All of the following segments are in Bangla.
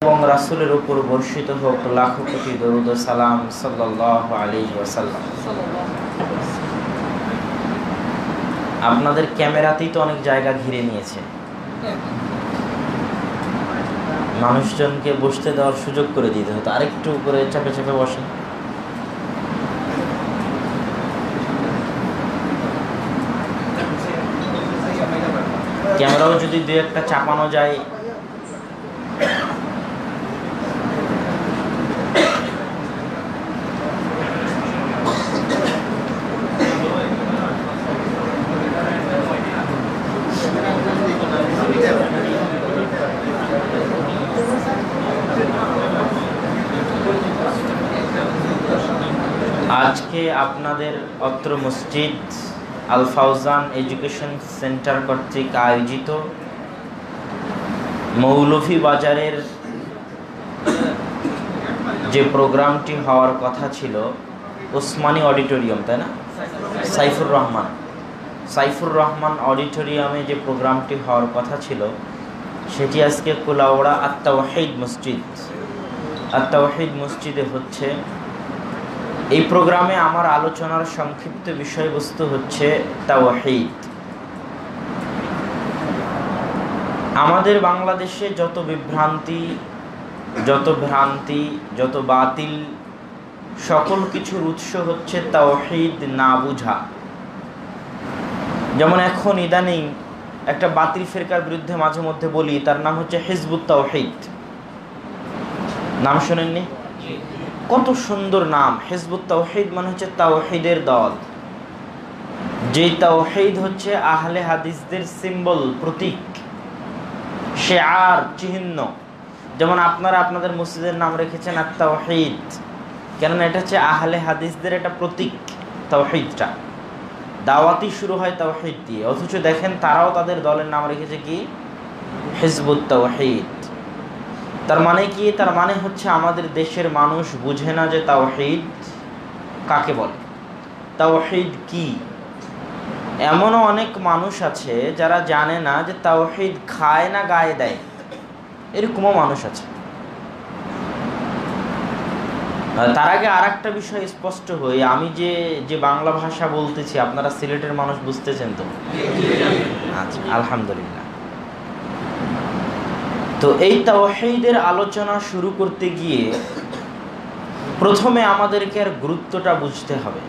এবং রাসূলের উপর বর্ষিত হোক লাখো কোটি দরুদ ও সালাম সাল্লাল্লাহু আলাইহি ওয়াসাল্লাম। আপনাদের ক্যামেরাতেই তো অনেক জায়গা ঘিরে নিয়েছে, মানুষজনকে বসতে দেওয়ার সুযোগ করে দিতে হতো, আরেকটু উপরে চাপে চাপে বসেন। ক্যামেরাও যদি দুই একটা চাপানো যায়। আজকে আপনাদের অত্র মসজিদ আল ফাউজান এডুকেশন সেন্টার কর্তৃক আয়োজিত মৌলভীবাজারের যে প্রোগ্রামটি হওয়ার কথা ছিল ওসমানী অডিটোরিয়াম, তাই না? সাইফুর রহমান অডিটোরিয়ামে যে প্রোগ্রামটি হওয়ার কথা ছিল সেটি আজকে কুলাউড়া আত-তাওহীদ মসজিদে হচ্ছে। এই প্রোগ্রামে আমার আলোচনার সংক্ষিপ্ত বিষয়বস্তু হচ্ছে তাওহীদ। আমাদের বাংলাদেশে যত বিভ্রান্তি, যত বাতিল, সকল কিছুর উৎস হচ্ছে তাওহীদ না বুঝা। যেমন এখন ইদানিং একটা বাতিল ফিরকার বিরুদ্ধে মাঝে মধ্যে বলি, তার নাম হচ্ছে হিজবুত তাওহীদ। নাম শোনেননি? কত সুন্দর নাম! হিজবুত তাওহীদ মানে হচ্ছে তাওহীদের দল। যে তাওহীদ হচ্ছে আহলে হাদিসদের সিম্বল, প্রতীক, শিআর, চিহ্ন। যেমন আপনারা আপনাদের মসজিদের নাম রেখেছেন আত-তাওহীদ, কেননা এটা হচ্ছে আহলে হাদিসদের একটা প্রতীক। তাওহীদটা দাওয়াতি শুরু হয় তাওহীদ দিয়ে, অথচ দেখেন তারাও তাদের দলের নাম রেখেছে কি? হিজবুত তাওহীদ। তার মানে কি? তার মানে হচ্ছে আমাদের দেশের মানুষ বুঝে না যে তাওহীদ কাকে বলে, তাওহীদ কি। এমনও অনেক মানুষ আছে যারা জানে না যে তাওহীদ খায় না গায়ে দেয়, এরকমও মানুষ আছে। তার আগে আর একটা বিষয় স্পষ্ট হই, আমি যে বাংলা ভাষা বলতেছি আপনারা সিলেটের মানুষ বুঝতেছেন তো? আচ্ছা, আলহামদুলিল্লাহ। তো এই তাওহীদের আলোচনা শুরু করতে গিয়ে প্রথমে আমাদেরকে আর গুরুত্বটা বুঝতে হবে।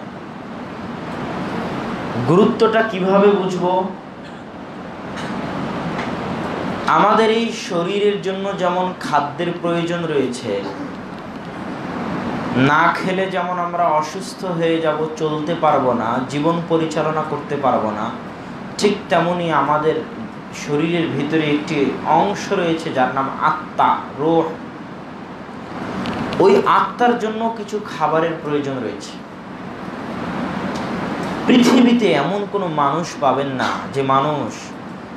গুরুত্বটা কিভাবে বুঝবো? আমাদের এই শরীরের জন্য যেমন খাদ্যের প্রয়োজন রয়েছে, না খেলে যেমন আমরা অসুস্থ হয়ে যাব, চলতে পারবো না, জীবন পরিচালনা করতে পারবো না, ঠিক তেমনি আমাদের শরীরের ভিতরে একটি অংশ রয়েছে যার নাম আত্মা, রূহ। ওই আত্মার জন্য কিছু খাবারের প্রয়োজন রয়েছে। পৃথিবীতে এমন কোনো মানুষ পাবেন না যে মানুষ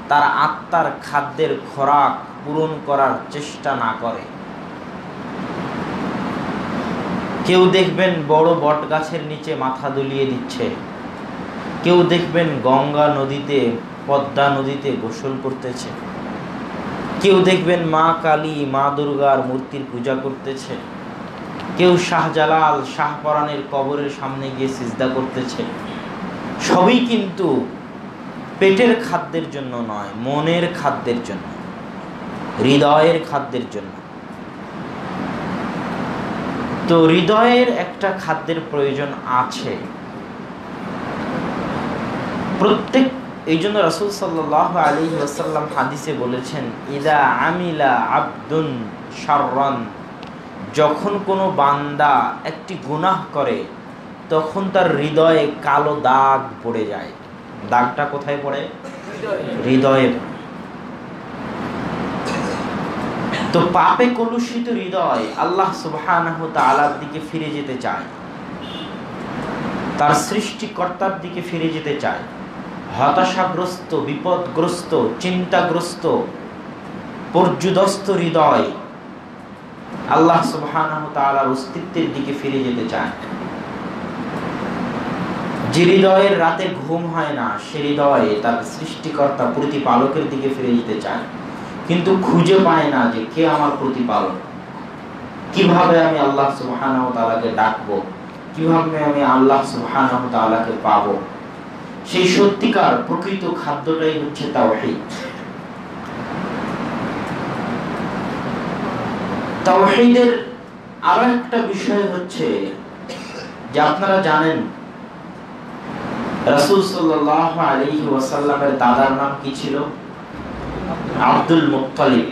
তার আত্মার খাদ্যের খোরাক পূরণ করার চেষ্টা না করে। কেউ দেখবেন বড় বট গাছের নিচে মাথা দুলিয়ে দিচ্ছে, কেউ দেখবেন গঙ্গা নদীতে, পদ্মা নদীতে গোসল করতেছে, কেউ দেখবেন মা কালী, মা দুর্গার মূর্তির পূজা করতেছে, কেউ শাহজালাল, শাহপরানের কবরের সামনে গিয়ে সিজদা করতেছে। সবই কিন্তু পেটের খাদ্যের জন্য নয়, মনের খাদ্যের জন্য, হৃদয়ের খাদ্যের জন্য। তো হৃদয়ের একটা খাদ্যের প্রয়োজন আছে প্রত্যেক। এই জন্য রাসূল সাল্লাল্লাহু আলাইহি ওয়াসাল্লাম হাদিসে বলেছেন, ইদা আমিলা আবদুন শাররান, যখন কোনো বান্দা একটি গুনাহ করে তখন তার হৃদয়ে কালো দাগ পড়ে যায়। দাগটা কোথায় পড়ে? হৃদয়ে। তো পাপে কলুষিত হৃদয় আল্লাহ সুবহানাহু ওয়া তাআলার দিকে ফিরে যেতে চায়, তার সৃষ্টিকর্তার দিকে ফিরে যেতে চায়। হতাশাগ্রস্ত, বিপদগ্রস্ত, চিন্তাগ্রস্ত, পর্যুদস্ত হৃদয় আল্লাহ সুবহানাহু ওয়া তাআলার অস্তিত্বের দিকে ফিরে যেতে চায়। যে হৃদয়ের রাতে ঘুম হয় না, সে হৃদয়ে তার সৃষ্টিকর্তা প্রতিপালকের দিকে ফিরে যেতে চায়, কিন্তু খুঁজে পায় না যে কে আমার প্রতিপালক, কিভাবে আমি আল্লাহ সুবহানাহু ওয়া তাআলাকে ডাকবো, কিভাবে আমি আল্লাহ সুবহানাহু ওয়া তাআলাকে পাবো, সেই সত্যিকার প্রকৃত খাদ্যটাই হচ্ছে তাওহীদ। তাওহীদের আরো একটা বিষয় হচ্ছে যে আপনারা জানেন রাসূল সাল্লাল্লাহু আলাইহি ওয়াসাল্লামের দাদার নাম কি ছিল? Abdul Muttalib.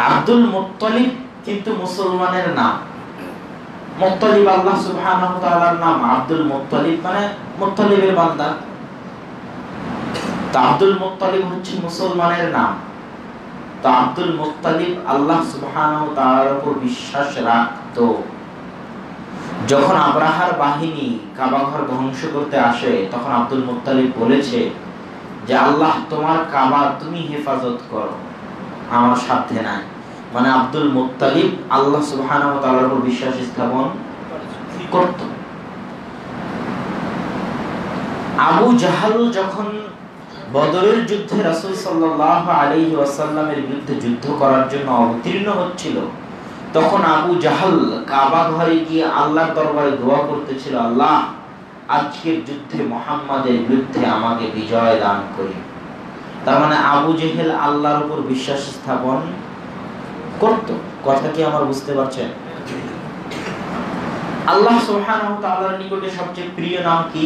আব্দুল মুত্তালিব কিন্তু মুসলমানের নাম। মুত্তালিব আল্লাহ সুবহানাহু ওয়া তাআলার নাম, আব্দুল মুত্তালিব মানে মুত্তালিবের বান্দা। তা আব্দুল মুত্তালিব হচ্ছে মুসলমানের নাম। তা আব্দুল মুত্তালিব আল্লাহ সুবহানাহু ওয়া তাআলার উপর বিশ্বাস রাখতো। যখন আব্রাহার বাহিনী কাবা ঘর ধ্বংস করতে আসে, তখন আব্দুল মুত্তালিব বলেছে যে আল্লাহ তোমার কাবা তুমি হেফাজত করো, আমার সাধ্যে নাই। মানে আব্দুল মুত্তালিব আল্লাহ সুবহানাহু ওয়া তাআলার উপর বিশ্বাস স্থাপন করত। আবু জাহল যখন বদরের যুদ্ধে রাসূল সাল্লাল্লাহু আলাইহি ওয়াসাল্লামের বিরুদ্ধে যুদ্ধ করার জন্য অবতীর্ণ হচ্ছিল, তখন আবু জাহল কাবা ঘরে গিয়ে আল্লাহর দরবারে দোয়া করতেছিল, আল্লাহ আজকের যুদ্ধে মুহাম্মাদের বিরুদ্ধে আমাকে বিজয় দান করি। তার মানে আবু জেহেল আল্লাহর উপর বিশ্বাস স্থাপন করত। কথা কি আমার বুঝতে পারছেন? আল্লাহ সুবহানাহু ওয়া তাআলার নিকটে সবচেয়ে প্রিয় নাম কি?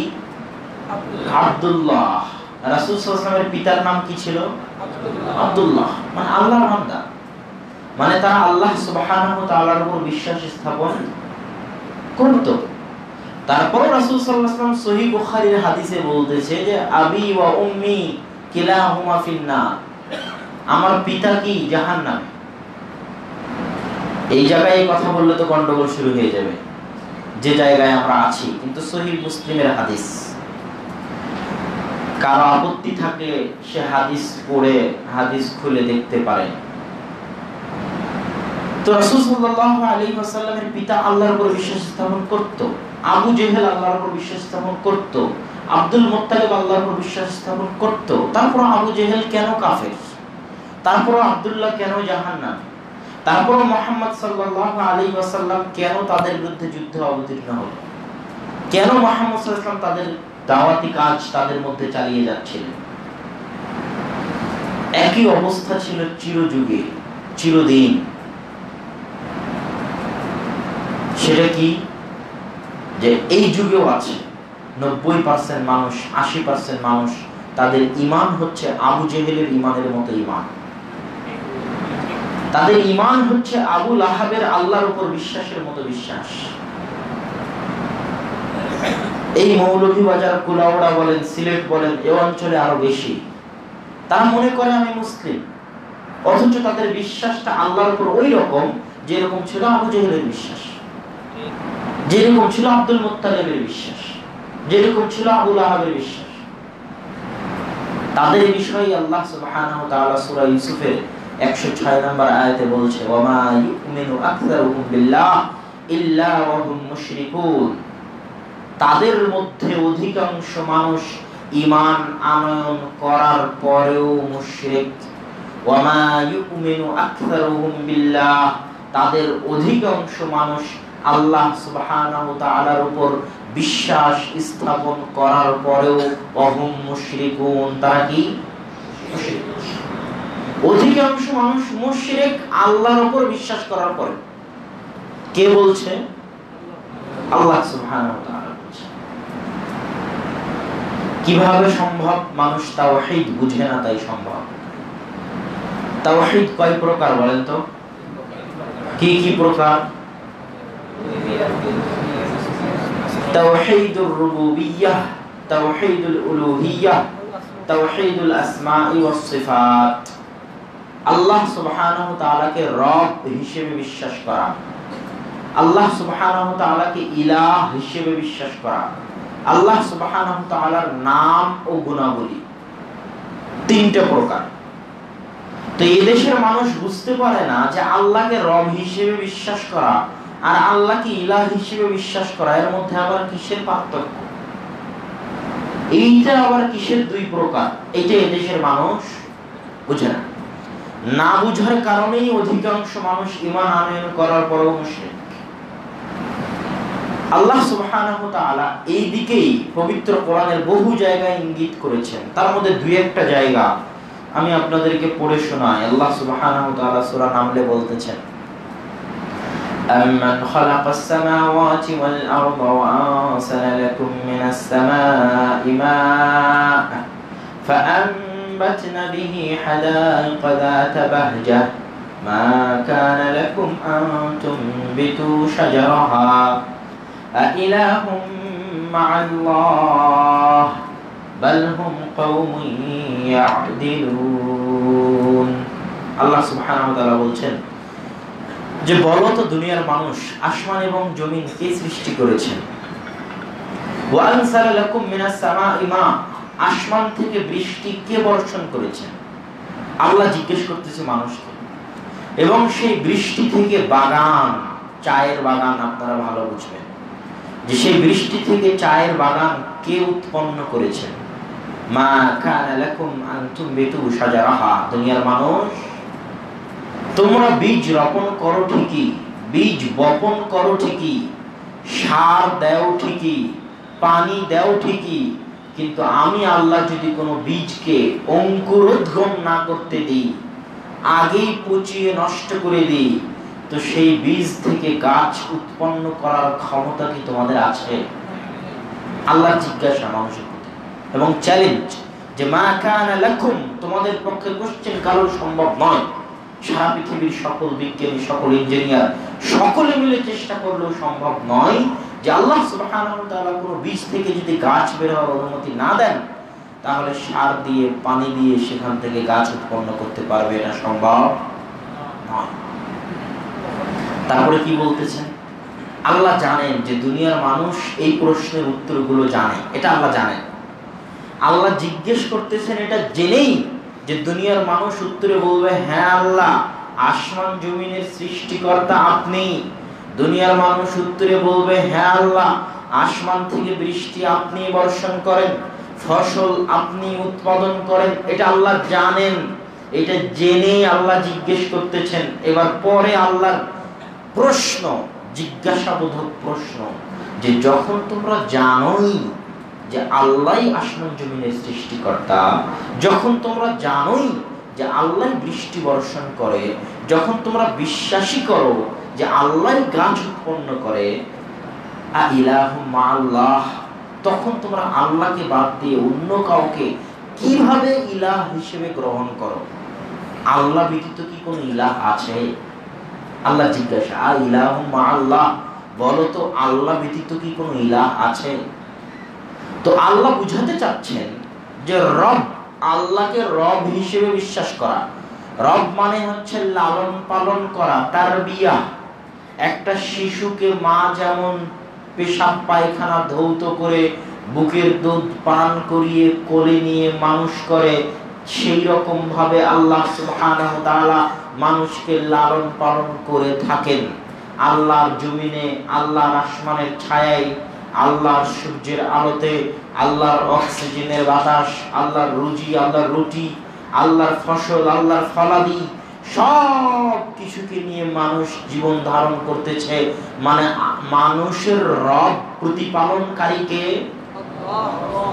আব্দুল্লাহ। রাসূল সাল্লাল্লাহু আলাইহি ওয়াসাল্লামের পিতার নাম কি ছিল? আব্দুল্লাহ। মানে আল্লাহর বান্দা, মানে তারা আল্লাহ সুবহানাহু ওয়া তাআলার উপর বিশ্বাস স্থাপন করত। তারপর রাসূল সাল্লাল্লাহু আলাইহি ওয়াসাল্লাম সহিহ বুখারীর হাদিসে বলতেছে যে আবি ওয়া উম্মি কিলাহুমা ফিন্নার, আমার পিতা কি জাহান্নামে। এই জায়গায় এই কথা বললে তো গন্ডগোল শুরু হয়ে যাবে, যে জায়গায় আমরা আছি। কিন্তু সহিহ মুসলিমের হাদিস, কারো আপত্তি থাকলে সে হাদিস পড়ে হাদিস খুলে দেখতে পারে। তো রাসূল সাল্লাল্লাহু আলাইহি ওয়াসাল্লামের পিতা আল্লাহর উপর বিশ্বাস স্থাপন করত, আবু জেহেল আল্লাহর উপর বিশ্বাস স্থাপন করত, আব্দুল মুত্তালিব আল্লাহর উপর বিশ্বাস স্থাপন করত। তারপর আবু জেহেল কেন কাফের? তারপর আব্দুল্লাহ কেন জাহান্নামী? তারপর মুহাম্মদ সাল্লাল্লাহু আলাইহি ওয়াসাল্লাম কেন তাদের বিরুদ্ধে যুদ্ধে অবতীর্ণ হলো? কেন মুহাম্মদ সাল্লাল্লাহু আলাইহি ওয়াসাল্লাম তাদের দাওয়াতি কাজ তাদের মধ্যে চালিয়ে যাচ্ছিলেন? একই অবস্থা ছিল চিরযুগে, চিরদিন। সেটা কি? যে এই যুগেও আছে 90% মানুষ, 80% মানুষ তাদের ঈমান হচ্ছে আবু জেহেলের ঈমানের মতো ঈমান। তাদের ঈমান হচ্ছে আবু লাহাবের আল্লাহর উপর বিশ্বাসের মতো বিশ্বাস। এই মৌলভীবাজার, কুলাউড়া বলেন, সিলেট বলেন, এই অঞ্চলে আরো বেশি। তারা মনে করে আমি মুসলিম, অথচ তাদের বিশ্বাসটা আল্লাহর উপর ওই রকম যেরকম ছিল আবু জেহেলের বিশ্বাস, যেরকম ছিল আব্দুল মুত্তালিবের বিশ্বাস, যেরকম ছিল আবু লাহাবের বিশ্বাস। তাদের বিষয়ে আল্লাহ সুবহানাহু ওয়া তাআলা সূরা ইউসুফের 106 নম্বর আয়াতে বলছে, ওয়ামা ইউমিনু আকসারুহুম বিল্লাহ ইল্লা ওয়া হুম মুশরিকুন। তাদের মধ্যে অধিকাংশ মানুষ ঈমান আনয়ন করার পরেও মুশরিক। ওয়ামা ইউমিনু আকসারুহুম বিল্লাহ, তাদের অধিকাংশ মানুষ আল্লাহ সুবহানাহু ওয়া তাআলার উপর বিশ্বাস স্থাপন করার পরেও ওয়াহুম মুশরিকুন, তারা কি মুশরিক। অধিকাংশ মানুষ মুশরিক আল্লাহর উপর বিশ্বাস করার পরে। কে বলছে? আল্লাহ সুবহানাহু ওয়া তাআলা বলছে। কিভাবে সম্ভব? মানুষ তাওহীদ বুঝে না, তাই সম্ভব। তাওহীদ কয় প্রকার বলেন তো? কি কি প্রকার? তাওহীদুর রুবুবিয়্যাহ, তাওহীদুল উলুহিয়্যাহ, তাওহীদুল আসমাই ওয়াস সিফাত। আল্লাহ সুবহানাহু ওয়া তাআলাকে রব হিসেবে বিশ্বাস করা, আল্লাহ সুবহানাহু ওয়া তাআলাকে ইলাহ হিসেবে বিশ্বাস করা, আল্লাহ সুবহানাহু ওয়া তাআলার নাম ও গুণাবলী, তিনটা প্রকার। তো এই দেশের মানুষ বুঝতে পারে না যে আল্লাহকে রব হিসেবে বিশ্বাস করা আর আল্লাহকে ইলাহ হিসেবে বিশ্বাস করা, এর মধ্যে আবার কিসের পার্থক্য? এইটা আবার কিসের দুই প্রকার? এইটা এই দেশের মানুষ বুঝে না। না বুঝার কারণেই অধিকাংশ মানুষ ঈমান আনয়ন করার পরেও মুশরিক। আল্লাহ সুবহানাহু ওয়া তাআলা এই দিকেই পবিত্র কোরআনের বহু জায়গায় ইঙ্গিত করেছেন। তার মধ্যে দুই একটা জায়গা আমি আপনাদেরকে পড়ে শোনাই। আল্লাহ সুবহানাহু ওয়া তাআলা সূরা নামলে বলতেছেন, أَمَّنْ خَلَقَ السَّمَاوَاتِ وَالْأَرْضَ وَأَنزَلَ لَكُم مِّنَ السَّمَاءِ مَاءً فَأَنبَتْنَا بِهِ حَدَائِقَ ذَاتَ بَهْجَةٍ مَا كَانَ لَكُمْ أَن تُنبِتُوا شَجَرَهَا أَإِلَٰهٌ مَّعَ اللَّهِ بَلْ هُمْ قَوْمٌ يَعْدِلُونَ। আল্লাহ সুবহানাহু ওয়া তাআলা বলছেন যে বলো তো দুনিয়ার মানুষ আসমান এবং জমিন কে সৃষ্টি করেছেন? ওয়া আনসালা লাকুম মিনাস সামাই মা, আসমান থেকে বৃষ্টি কে বর্ষণ করেছেন? আল্লাহ জিজ্ঞেস করতেছে মানুষকে। এবং সেই বৃষ্টি থেকে বাগান, চায়ের বাগান, আপনারা ভালো বুঝবেন যে সেই বৃষ্টি থেকে চায়ের বাগান কে উৎপন্ন করেছেন? মা কানা লাকুম আন তুমবিতু শাজারাহা, দুনিয়ার মানুষ তোমরা বীজ রোপণ করো ঠিকই, বীজ বপন করো ঠিকই, সার দাও ঠিকই, পানি দাও ঠিকই, কিন্তু আমি আল্লাহ যদি কোনো বীজকে অঙ্কুরোদ্গম না করতে দিই, আগেই পচিয়ে নষ্ট করে দিই, তো সেই বীজ থেকে গাছ উৎপন্ন করার ক্ষমতা কি তোমাদের আছে? আল্লাহ জিজ্ঞাসা মানুষের প্রতি এবং চ্যালেঞ্জ যে মা কানা লাকুম, তোমাদের পক্ষে কোশ্চেন কারো সম্ভব নয়। সারা পৃথিবীর সকল বিজ্ঞানী, সকল ইঞ্জিনিয়ার সকলে মিলে চেষ্টা করলেও সম্ভব নয় যে আল্লাহ সুবহানাহু ওয়া তাআলা কোনো বীজ থেকে যদি গাছ বের হওয়ার অনুমতি না দেন, তাহলে সার দিয়ে পানি দিয়ে সেখান থেকে গাছ উৎপন্ন করতে পারবে, এটা সম্ভব নয়। তারপরে কি বলতেছেন? আল্লাহ জানেন যে দুনিয়ার মানুষ এই প্রশ্নের উত্তরগুলো জানে, এটা আল্লাহ জানেন। আল্লাহ জিজ্ঞেস করতেছেন এটা জেনেই যে দুনিয়ার মানুষ উত্তরে বলবে হ্যাঁ আল্লাহ, আসমান জমিনের সৃষ্টিকর্তা আপনি। দুনিয়ার মানুষ উত্তরে বলবে হ্যাঁ আল্লাহ, আসমান থেকে বৃষ্টি আপনি বর্ষণ করেন, ফসল আপনি উৎপাদন করেন, এটা আল্লাহ জানেন। এটা জেনে আল্লাহ জিজ্ঞেস করতেছেন। এবার পরে আল্লাহর প্রশ্ন, জিজ্ঞাসাবোধক প্রশ্ন, যে যখন তোমরা জানোই যে আল্লাহই আসমান জমিনের সৃষ্টিকর্তা, যখন তোমরা জানোই যে আল্লাহ বৃষ্টি বর্ষণ করে, যখন তোমরা বিশ্বাসী করো যে আল্লাহ গাছ উৎপন্ন করে, আইলাহুম মাআল্লাহ, তখন তোমরা আল্লাহকে বাদ দিয়ে অন্য কাউকে কিভাবে ইলাহ হিসেবে গ্রহণ করো? আল্লাহ ব্যতীত কি কোনো ইলাহ আছে? আল্লাহ জিজ্ঞাসা, আইলাহুম মাআল্লাহ, বলো তো আল্লাহ ব্যতীত কি কোনো ইলাহ আছে? তো আল্লাহ বুঝাতে চাচ্ছেন যে রব, আল্লাহকে রব হিসেবে বিশ্বাস করা। রব মানে হচ্ছে লালন পালন করা, তারবিয়া। একটা শিশুকে মা যেমন পেশাব পায়খানা ধৌত করে বুকের দুধ পান করিয়ে কোলে নিয়ে মানুষ করে, সেই রকম ভাবে আল্লাহ সুবহানাহু ওয়া তাআলা মানুষকে লালন পালন করে থাকেন। আল্লাহর জমিনে, আল্লাহর আসমানের ছায়ায়, আল্লাহর সূর্যের আলোতে, আল্লাহর অক্সিজেনের বাতাস, আল্লাহর রুজি, আল্লাহর রুটি, আল্লাহর ফসল, আল্লাহর ফলাদি, সব কিছুকে নিয়ে মানুষ জীবন ধারণ করতেছে। মানে মানুষের রব, প্রতিপালনকারীকে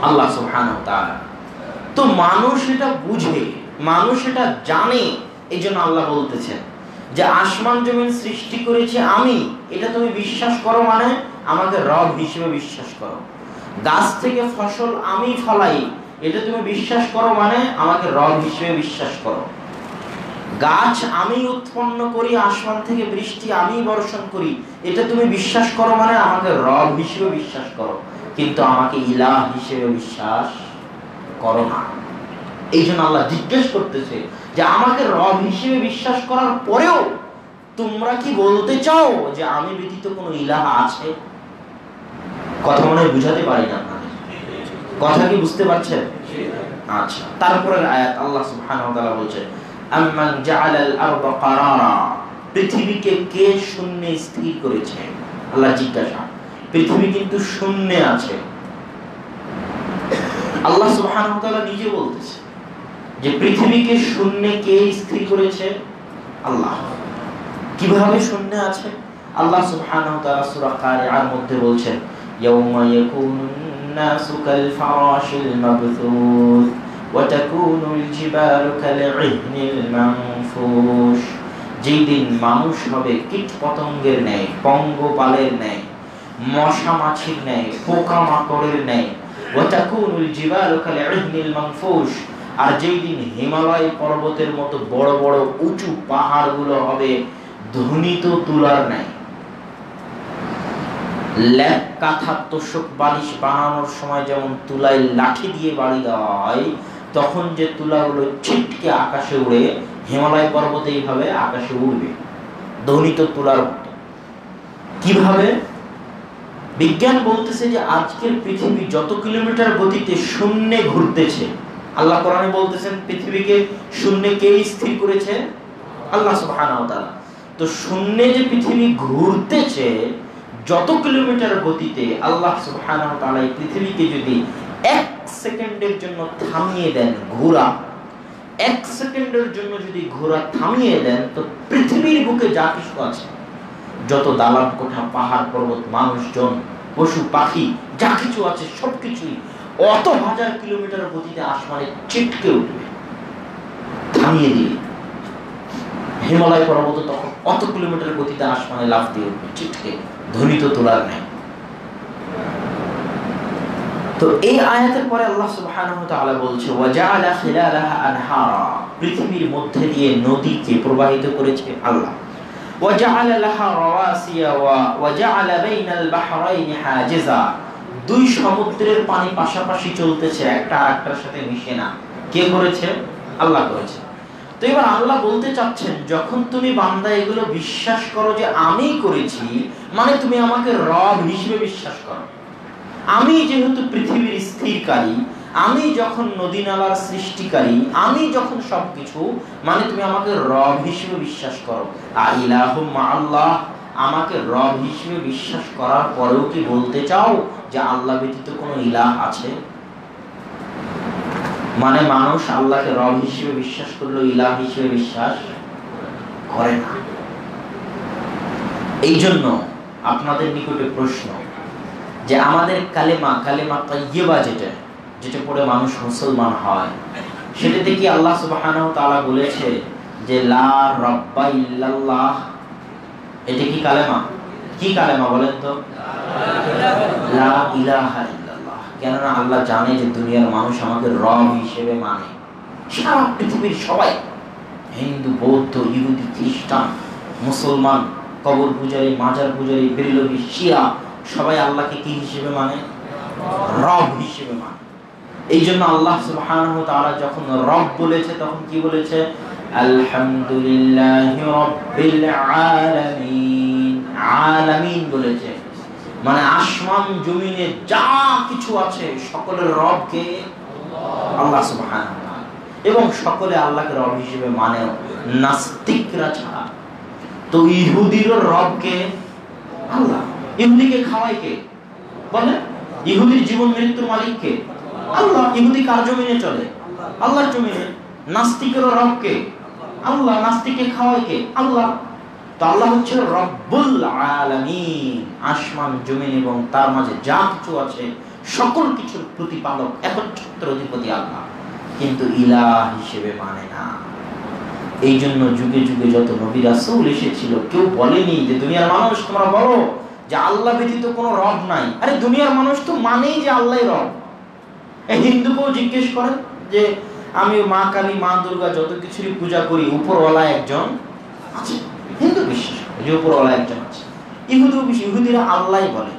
আল্লাহ সুবহানাহু ওয়া তাআলা। তো মানুষ এটা বুঝে, মানুষ এটা জানে, এই জন্য আল্লাহ বলতেছেন যে আসমান জমিন সৃষ্টি করেছে আমি, এটা তুমি বিশ্বাস করো, মানে আমাকে রব হিসেবে বিশ্বাস করো। গাছ থেকে ফসল আমি ফলাই, এটা তুমি বিশ্বাস করো, মানে আমাকে রব হিসেবে বিশ্বাস করো। গাছ আমি উৎপন্ন করি, আসমান থেকে বৃষ্টি আমি বর্ষণ করি, এটা তুমি বিশ্বাস করো, মানে আমাকে রব হিসেবে বিশ্বাস করো, কিন্তু আমাকে ইলাহ হিসেবে বিশ্বাস করো না। এই জন্য আল্লাহ জিজ্ঞেস করতেছে যে আমাকে রব হিসেবে বিশ্বাস করার পরেও তোমরা কি বলতে চাও যে আমি ব্যতীত কোনো ইলাহ আছে? কথা মনে হয় বুঝাতে পারি না, কথা কি বুঝতে পারছেন? আচ্ছা, তারপরের আয়াত আল্লাহ সুবহানাহু ওয়া তাআলা বলছেন, আম্মান জাআলাল আরদা কারারা, পৃথিবীকে কে শূন্যে স্থির করেছে? আল্লাহ জিজ্ঞাসা, পৃথিবী কিন্তু শূন্যে আছে। আল্লাহ সুবহানাহু ওয়া তাআলা নিজে বলতেছে যে পৃথিবীকে শূন্যে কে স্থির করেছে? আল্লাহ। কিভাবে শূন্য আছে? আল্লাহ সুবহানাহু ওয়া তাআলা সূরা কারিআর মধ্যে বলছেন, ইয়াউমা ইয়াকুনুন নাসু কাল ফারাশিল মাবথুস ওয়া তাকুনুল জিবালু কাল ইহনিল মানফুশ। যেই দিন মানুষ হবে কীট পতঙ্গের ন্যায়, পঙ্গপালের ন্যায়, মশা মাছির ন্যায়, পোকা মাকড়ের ন্যায়। ওয়া তাকুনুল জিবালু কাল ইহনিল মানফুশ, আর যেই দিন হিমালয় পর্বতের মতো বড় বড় উঁচু পাহাড়গুলো হবে ধ্বনিত তুলার ন্যায়। ল্যাপ, কাঁথা, তোষক, বালিশ বানানোর সময় যেমন তুলায় লাঠি দিয়ে বাড়ি দেওয়া হয়, তখন যে তুলাগুলো ছিটকে আকাশে উড়ে, হিমালয় পর্বতে এইভাবে আকাশে উড়বে ধ্বনিত তুলার মতো। কিভাবে? বিজ্ঞান বলতেছে যে আজকের পৃথিবী যত কিলোমিটার গতিতে শূন্যে ঘুরতেছে, আল্লাহ কোরআনে বলতেছেন পৃথিবীকে শূন্যে কে স্থির করেছে? আল্লাহ সুবহানাহু ওয়া তাআলা। তো শূন্যে যে পৃথিবী ঘুরতেছে যত কিলোমিটার গতিতে, আল্লাহ সুবহানাহু ওয়া তাআলা এই পৃথিবীকে যদি 1 সেকেন্ডের জন্য থামিয়ে দেন, ঘোরা 1 সেকেন্ডের জন্য যদি ঘোরা থামিয়ে দেন, তো পৃথিবীর বুকে যা কিছু আছে, যত দালান কোঠা, পাহাড় পর্বত, মানুষজন, পশু পাখি যা কিছু আছে সবকিছুই অত হাজার কিলোমিটার গতিতে আসমানে চিটকে উঠবে থামিয়ে দিয়ে। হিমালয় পর্বত তখন অত কিলোমিটার গতিতে আসমানে লাফ দিয়ে উঠবে চিটকে, ধ্বনিত তোলার নেই। তো এই আয়াতের পরে আল্লাহ সুবহানাহু ওয়া তাআলা বলছে, ওয়া জাআলা খিলালাহা আনহারা, পৃথিবীর মধ্যে দিয়ে নদীকে প্রবাহিত করেছে আল্লাহ। ওয়া জাআলা লাহা রাওয়াসিয়া ওয়া জাআলা বাইনাল বাহরাইনি হাজিজা, দুই সমুদ্রের পানি পাশাপাশি চলতেছে, একটা আরেকটার সাথে মিশে না। কে করেছে? আল্লাহ করেছে। তো এবার আল্লাহ বলতে চাচ্ছেন, যখন তুমি বান্দা এগুলো বিশ্বাস করো যে আমি করেছি, মানে তুমি আমাকে রব হিসেবে বিশ্বাস করো। আমি যেহেতু পৃথিবীর স্থিরকারী, আমি যখন নদী নালার সৃষ্টিকারী, আমি যখন সবকিছু, মানে তুমি আমাকে রব হিসেবে বিশ্বাস করো। আর ইলাহু মাআল্লাহ, আমাকে রব হিসেবে বিশ্বাস করার পরেও কি বলতে চাও যে আল্লাহ ব্যতীত কোনো ইলাহ আছে? মানে মানুষ আল্লাহকে রব হিসেবে বিশ্বাস করলেও ইলাহ হিসেবে বিশ্বাস করে না। এই জন্য আপনাদের নিকটে প্রশ্ন, যে আমাদের কালেমা তাইয়্যিবা যেটা পড়ে মানুষ মুসলমান হয়, সেটাতে কি আল্লাহ সুবহানাহু ওয়া তাআলা বলেছে যে লা রাব্বা ইল্লাল্লাহ? এটা কি কালেমা? কি কালেমা বলেন তো? লা ইলাহা ইল্লাল্লাহ। কেননা আল্লাহ জানে যে দুনিয়ার মানুষ আমাকে রব হিসেবে মানে। সারা পৃথিবীর সবাই, হিন্দু, বৌদ্ধ, ইহুদি, খ্রিস্টান, মুসলমান, কবর পূজারী, মাজার পূজারী, বেরেলভী, শিয়া, সবাই আল্লাহকে কি হিসেবে মানে? রব হিসেবে মানে। এই জন্য আল্লাহ সুবহানাহু ওয়া তাআলা যখন রব বলেছে, তখন কি বলেছে? আলহামদুলিল্লাহি রাব্বিল আলামিন। আলামিন বলেছে, মানে আসমান জমিনে যা কিছু আছে সকলের রব কে? আল্লাহ সুবহানাহু ওয়া তাআলা। এবং সকলে আল্লাহকে রব হিসেবে মানে, নাস্তিকরা ছাড়া। তো ইহুদিরও রব কে? আল্লাহ। ইহুদিকে খাওয়ায় কে? বলে ইহুদির জীবন মৃত্যুর মালিক কে? আল্লাহ। ইহুদি কার জমিনে চলে? আল্লাহর জমিনে। নাস্তিকেরও রব কে? আল্লাহ। নাস্তিককে খাওয়ায় কে? আল্লাহ। তো আল্লাহ হচ্ছে রব্বুল আলামিন, আসমান জমিন এবং তার মাঝে যা কিছু আছে সকল কিছুর প্রতিপালক, একচ্ছত্র অধিপতি আল্লাহ। কিন্তু ইলাহ হিসেবে মানে না। এই জন্য যুগে যুগে যত নবী রাসূল এসেছিল, কেউ বলেনি যে দুনিয়ার মানুষ তোমরা বলো যে আল্লাহ ব্যতীত কোনো রব নাই। আরে দুনিয়ার মানুষ তো মানেই যে আল্লাহই রব। এই হিন্দুকেও জিজ্ঞেস করেন যে আমি মা কালী, মা দুর্গা যত কিছুরই পূজা করি, উপরওয়ালা একজন আছে। হিন্দু বিশ্বাস করে যে উপরওয়ালা একজন আছে। ইহুদিরা আল্লাহ বলে,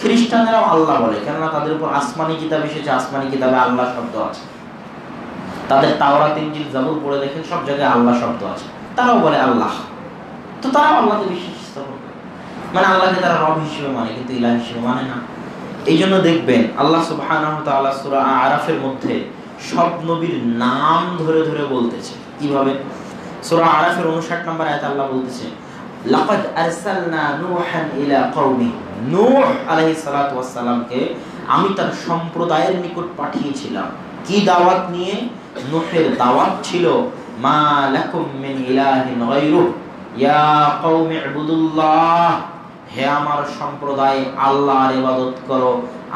খ্রিস্টানেরাও আল্লাহ বলে, কেননা তাদের উপর আসমানি কিতাব এসেছে, আসমানি কিতাবে আল্লাহ শব্দ আছে। তাদের তাওরাত, ইনজিল, জাবুর পড়ে দেখেন, সব জায়গায় আল্লাহ শব্দ আছে। তারাও বলে আল্লাহ। তো তারাও আল্লাহকে বিশ্বাস করে, মানে আল্লাহকে তারা রব হিসেবে মানে, কিন্তু ইলাহ হিসেবে মানে না। এই জন্য দেখবেন আল্লাহ সুবহানাহু ওয়া তাআলা সূরা আরাফের মধ্যে সব নবীর নাম ধরে ধরে বলতেছে। কিভাবে? সূরা আরাফের 59 নম্বর আয়াতে আল্লাহ বলতেছে, লাকাদ আরসালনা নূহান ইলা কওমি। নূহ আলাইহিস সালাতু ওয়াস সালামকে আমি তার সম্প্রদায়ের নিকট পাঠিয়েছিলাম। কি দাওয়াত নিয়ে? নূহের দাওয়াত ছিল মা লাকুম মিন ইলাহিন গায়রু ইয়া কওমি ইবুদুল্লাহ, হে আমার সম্প্রদায় আল্লাহর ইবাদত করো,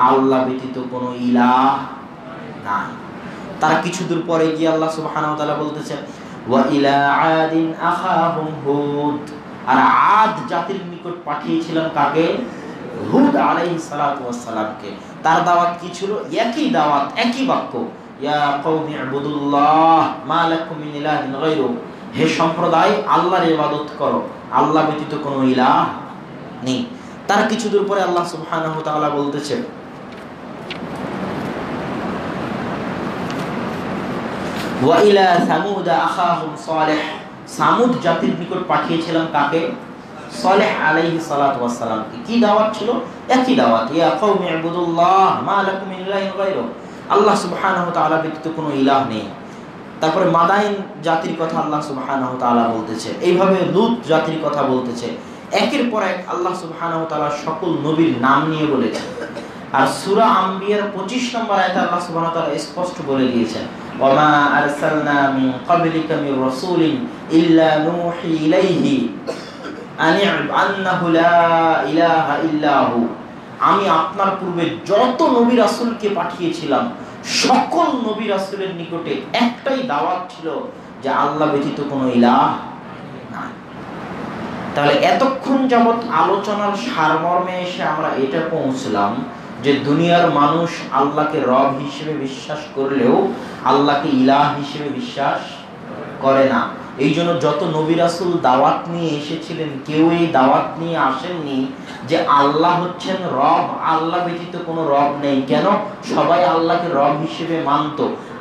আল্লাহ ব্যতীত কোনো ইলাহ নাই। তার কিছু দূর পরে গিয়ে আল্লাহ সুবহানাহু ওয়া তাআলা বলতেছেন ওয়া ইলা আদিন আখাহুম হুদ, আর আদ জাতির নিকট পাঠিয়েছিলাম কাকে? হুদ আলাইহিস সালাতু ওয়াস সালামকে। তার দাওয়াত কি ছিল? একই দাওয়াত, একই বাক্য, ইয়া কওমি ইবুদুল্লাহ মা লাকুম মিন ইলাহিন গায়রু, হে সম্প্রদায় আল্লাহর ইবাদত করো, আল্লাহ ব্যতীত কোনো ইলাহ নেই। তার কিছু দূর পরে আল্লাহ সুবহানাহু ওয়া তাআলা বলতেছেন ওয়া ইলা সামুদ আখাহুম সালেহ, সামুদ জাতির নিকট পাঠিয়েছিলাম কাকে? সালেহ আলাইহিস সালাতু ওয়াস সালামকে। কি দাওয়াত ছিল? একই দাওয়াত, ইয়া কওমি ইবুদুল্লাহ মা লাকুম মিন ইলাহিন গায়রু, আল্লাহ সুবহানাহু ওয়া তাআলা ব্যতীত কোনো ইলাহ নেই। তারপরে মাদাইন জাতির কথা আল্লাহ সুবহানাহু ওয়া তাআলা বলতেছে, এইভাবে লূত জাতির কথা বলতেছে। একের পর এক আল্লাহ সুবহানাহু ওয়া তাআলা সকল নবীর নাম নিয়ে বলেছে। আর সূরা আম্বিয়ার 25 নম্বর আয়াতে আল্লাহ সুবহানাহু ওয়া তাআলা স্পষ্ট বলে দিয়েছেন ওয়া মা আরসালনা মিন ক্বাবলিকা মির রাসূলিন ইল্লা নূহি ইলাইহি আন্নাহু লা ইলাহা ইল্লাহু, আমি আপনার পূর্বে যত নবী রাসূলকে পাঠিয়েছিলাম সকল নবী রাসূলের নিকটে একটাই দাওয়াত ছিল যে আল্লাহ ব্যতীত কোনো ইলাহ নাই। তাহলে এতক্ষণ যাবত আলোচনার সারমর্মে এসে আমরা এটা পৌঁছলাম যে দুনিয়ার মানুষ আল্লাহকে রব হিসেবে বিশ্বাস করলেও আল্লাহকে ইলাহ হিসেবে বিশ্বাস করে না। এই জন্য যত নবী রাসূল দাওয়াত নিয়ে এসেছিলেন কেউ এই দাওয়াত নিয়ে আসেননি যে আল্লাহ হচ্ছেন রব, আল্লাহ ব্যতীত কোনো রব নেই। কেন? সবাই আল্লাহকে রব হিসেবে মানত।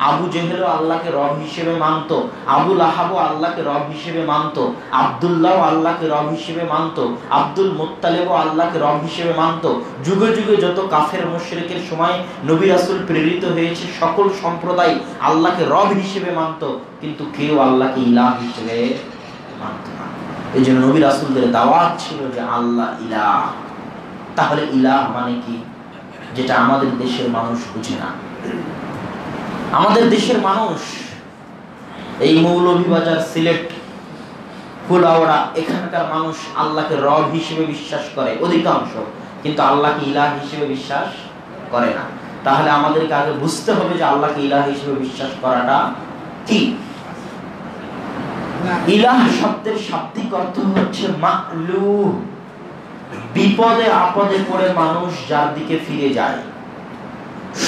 আবু জেহেলও আল্লাহকে রব হিসেবে মানত, আবু লাহাবও আল্লাহকে রব হিসেবে মানত, আব্দুল্লাহও আল্লাহকে রব হিসেবে মানত, আব্দুল মুত্তালিবও আল্লাহকে রব হিসেবে মানত। যুগে যুগে যত কাফের মুশরিকের সময় নবী রাসূল প্রেরিত হয়েছে সকল সম্প্রদায় আল্লাহকে রব হিসেবে মানত, কিন্তু কেউ আল্লাহকে ইলাহ হিসেবে মানত না। এই জন্য নবী রাসূলদের দাওয়াত ছিল যে আল্লাহ ইলাহ। তাহলে ইলাহ মানে কি? যেটা আমাদের দেশের মানুষ বুঝে না। আমাদের দেশের মানুষ এই মৌলভীবাজার, সিলেট, ফুলাওড়া এখানকার মানুষ আল্লাহকে রব হিসেবে বিশ্বাস করে অধিকাংশ, কিন্তু আল্লাহকে ইলাহ হিসেবে বিশ্বাস করে না। তাহলে আমাদেরকে আগে বুঝতে হবে যে আল্লাহকে ইলাহ হিসেবে বিশ্বাস করাটা কি। ইলাহ শব্দের শাব্দিক অর্থ হচ্ছে মা'লুহ, বিপদে আপদে পড়ে মানুষ যার দিকে ফিরে যায়,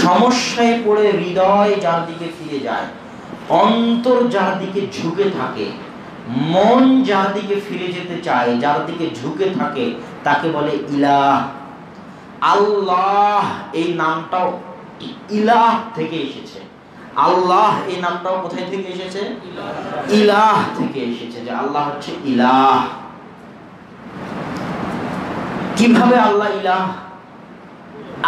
সমস্যায় পড়ে হৃদয় যার দিকে ফিরে যায়, অন্তর যার দিকে ঝুঁকে থাকে, মন যার দিকে ফিরে যেতে চায়, যার দিকে ঝুঁকে থাকে, তাকে বলে ইলাহ। আল্লাহ এই নামটাও ইলাহ থেকে এসেছে। আল্লাহ এই নামটাও কোথায় থেকে এসেছে? ইলাহ থেকে এসেছে, যে আল্লাহ হচ্ছে ইলাহ। কিভাবে আল্লাহ ইলাহ?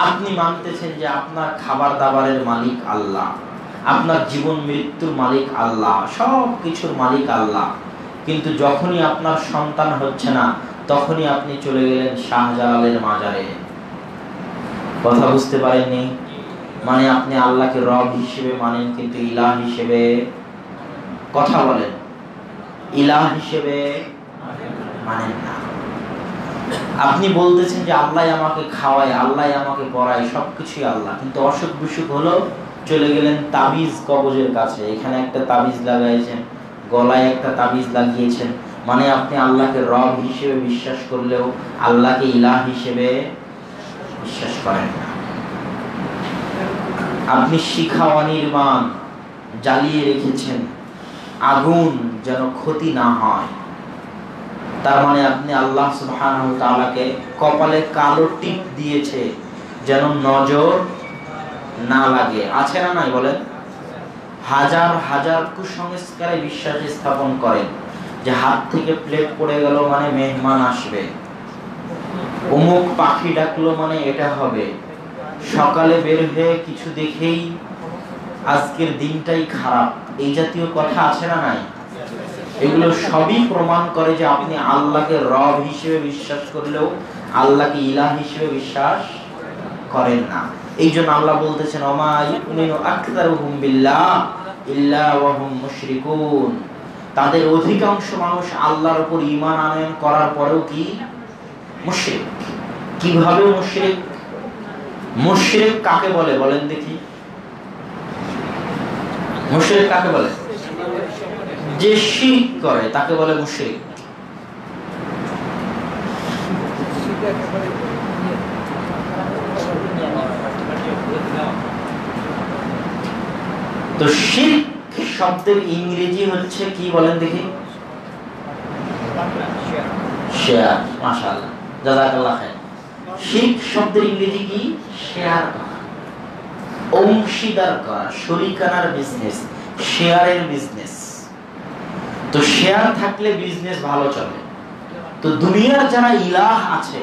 আপনি মানতেছেন যে আপনার খাবার দাবারের মালিক আল্লাহ, আপনার জীবন মৃত্যুর মালিক আল্লাহ, সব কিছুর মালিক আল্লাহ, কিন্তু যখনই আপনার সন্তান হচ্ছে না তখনই আপনি চলে গেলেন শাহজালালের মাজারে। কথা বুঝতে পারেননি? মানে আপনি আল্লাহকে রব হিসেবে মানেন কিন্তু ইলাহ হিসেবে, কথা বলেন, ইলাহ হিসেবে মানেন না। আপনি বলতেছেন যে আল্লাহ আমাকে খাওয়ায়, আল্লাহ আমাকে পড়ায়, সবকিছুই আল্লাহ, কিন্তু অসুখ বিসুখ হলো চলে গেলেন তাবিজ কবজের কাছে, এখানে একটা তাবিজ লাগাইছেন, গলায় একটা তাবিজ লাগিয়েছেন, মানে আপনি আল্লাহকে রব হিসেবে বিশ্বাস করলেও আল্লাহকে ইলাহ হিসেবে বিশ্বাস করেন না। আপনি শিখা অনির্বাণ জ্বালিয়ে রেখেছেন, আগুন যেন ক্ষতি না হয়, তার মানে আপনি আল্লাহ সুবহানাহু ওয়া তাআলাকে কপালে কালো টিপ দিয়েছে যেন নজর না লাগে। আছে না নাই বলেন? হাজার হাজার কুসংস্কারে বিশ্বাস স্থাপন করেন যে হাত থেকে প্লেট পড়ে গেল মানে মেহমান আসবে, অমুক পাখি ডাকলো মানে এটা হবে, সকালে বের হয়ে কিছু দেখেই আজকের দিনটাই খারাপ, এই জাতীয় কথা আছে না নাই? এগুলো সবই প্রমাণ করে যে আপনি আল্লাহকে রব হিসেবে বিশ্বাস করলেও আল্লাহকে ইলাহ হিসেবে বিশ্বাস করেন না। এই জন্য আল্লাহ বলতেছেন ওমা ইউমিনু আকতারুহুম বিল্লাহ ইল্লা ওয়া হুম মুশরিকুন, তাদের অধিকাংশ মানুষ আল্লাহর উপর ঈমান আনয়ন করার পরেও কি মুশরিক। কিভাবে মুশরিক? মুশরিক কাকে বলে বলেন দেখি? মুশরিক কাকে বলে? যে শিরক করে তাকে বলে মুশরিক। তো শিরক শব্দের ইংরেজি হচ্ছে কি বলেন দেখি? শেয়ার। মাশাআল্লাহ, জাযাকাল্লাহ খাইর। শিরক শব্দের ইংরেজি কি? শেয়ার করা, অংশীদার করা, শরীকানার বিজনেস, শেয়ারের বিজনেস। তো শেয়ার থাকলে বিজনেস ভালো চলে। তো দুনিয়ার যারা ইলাহ আছে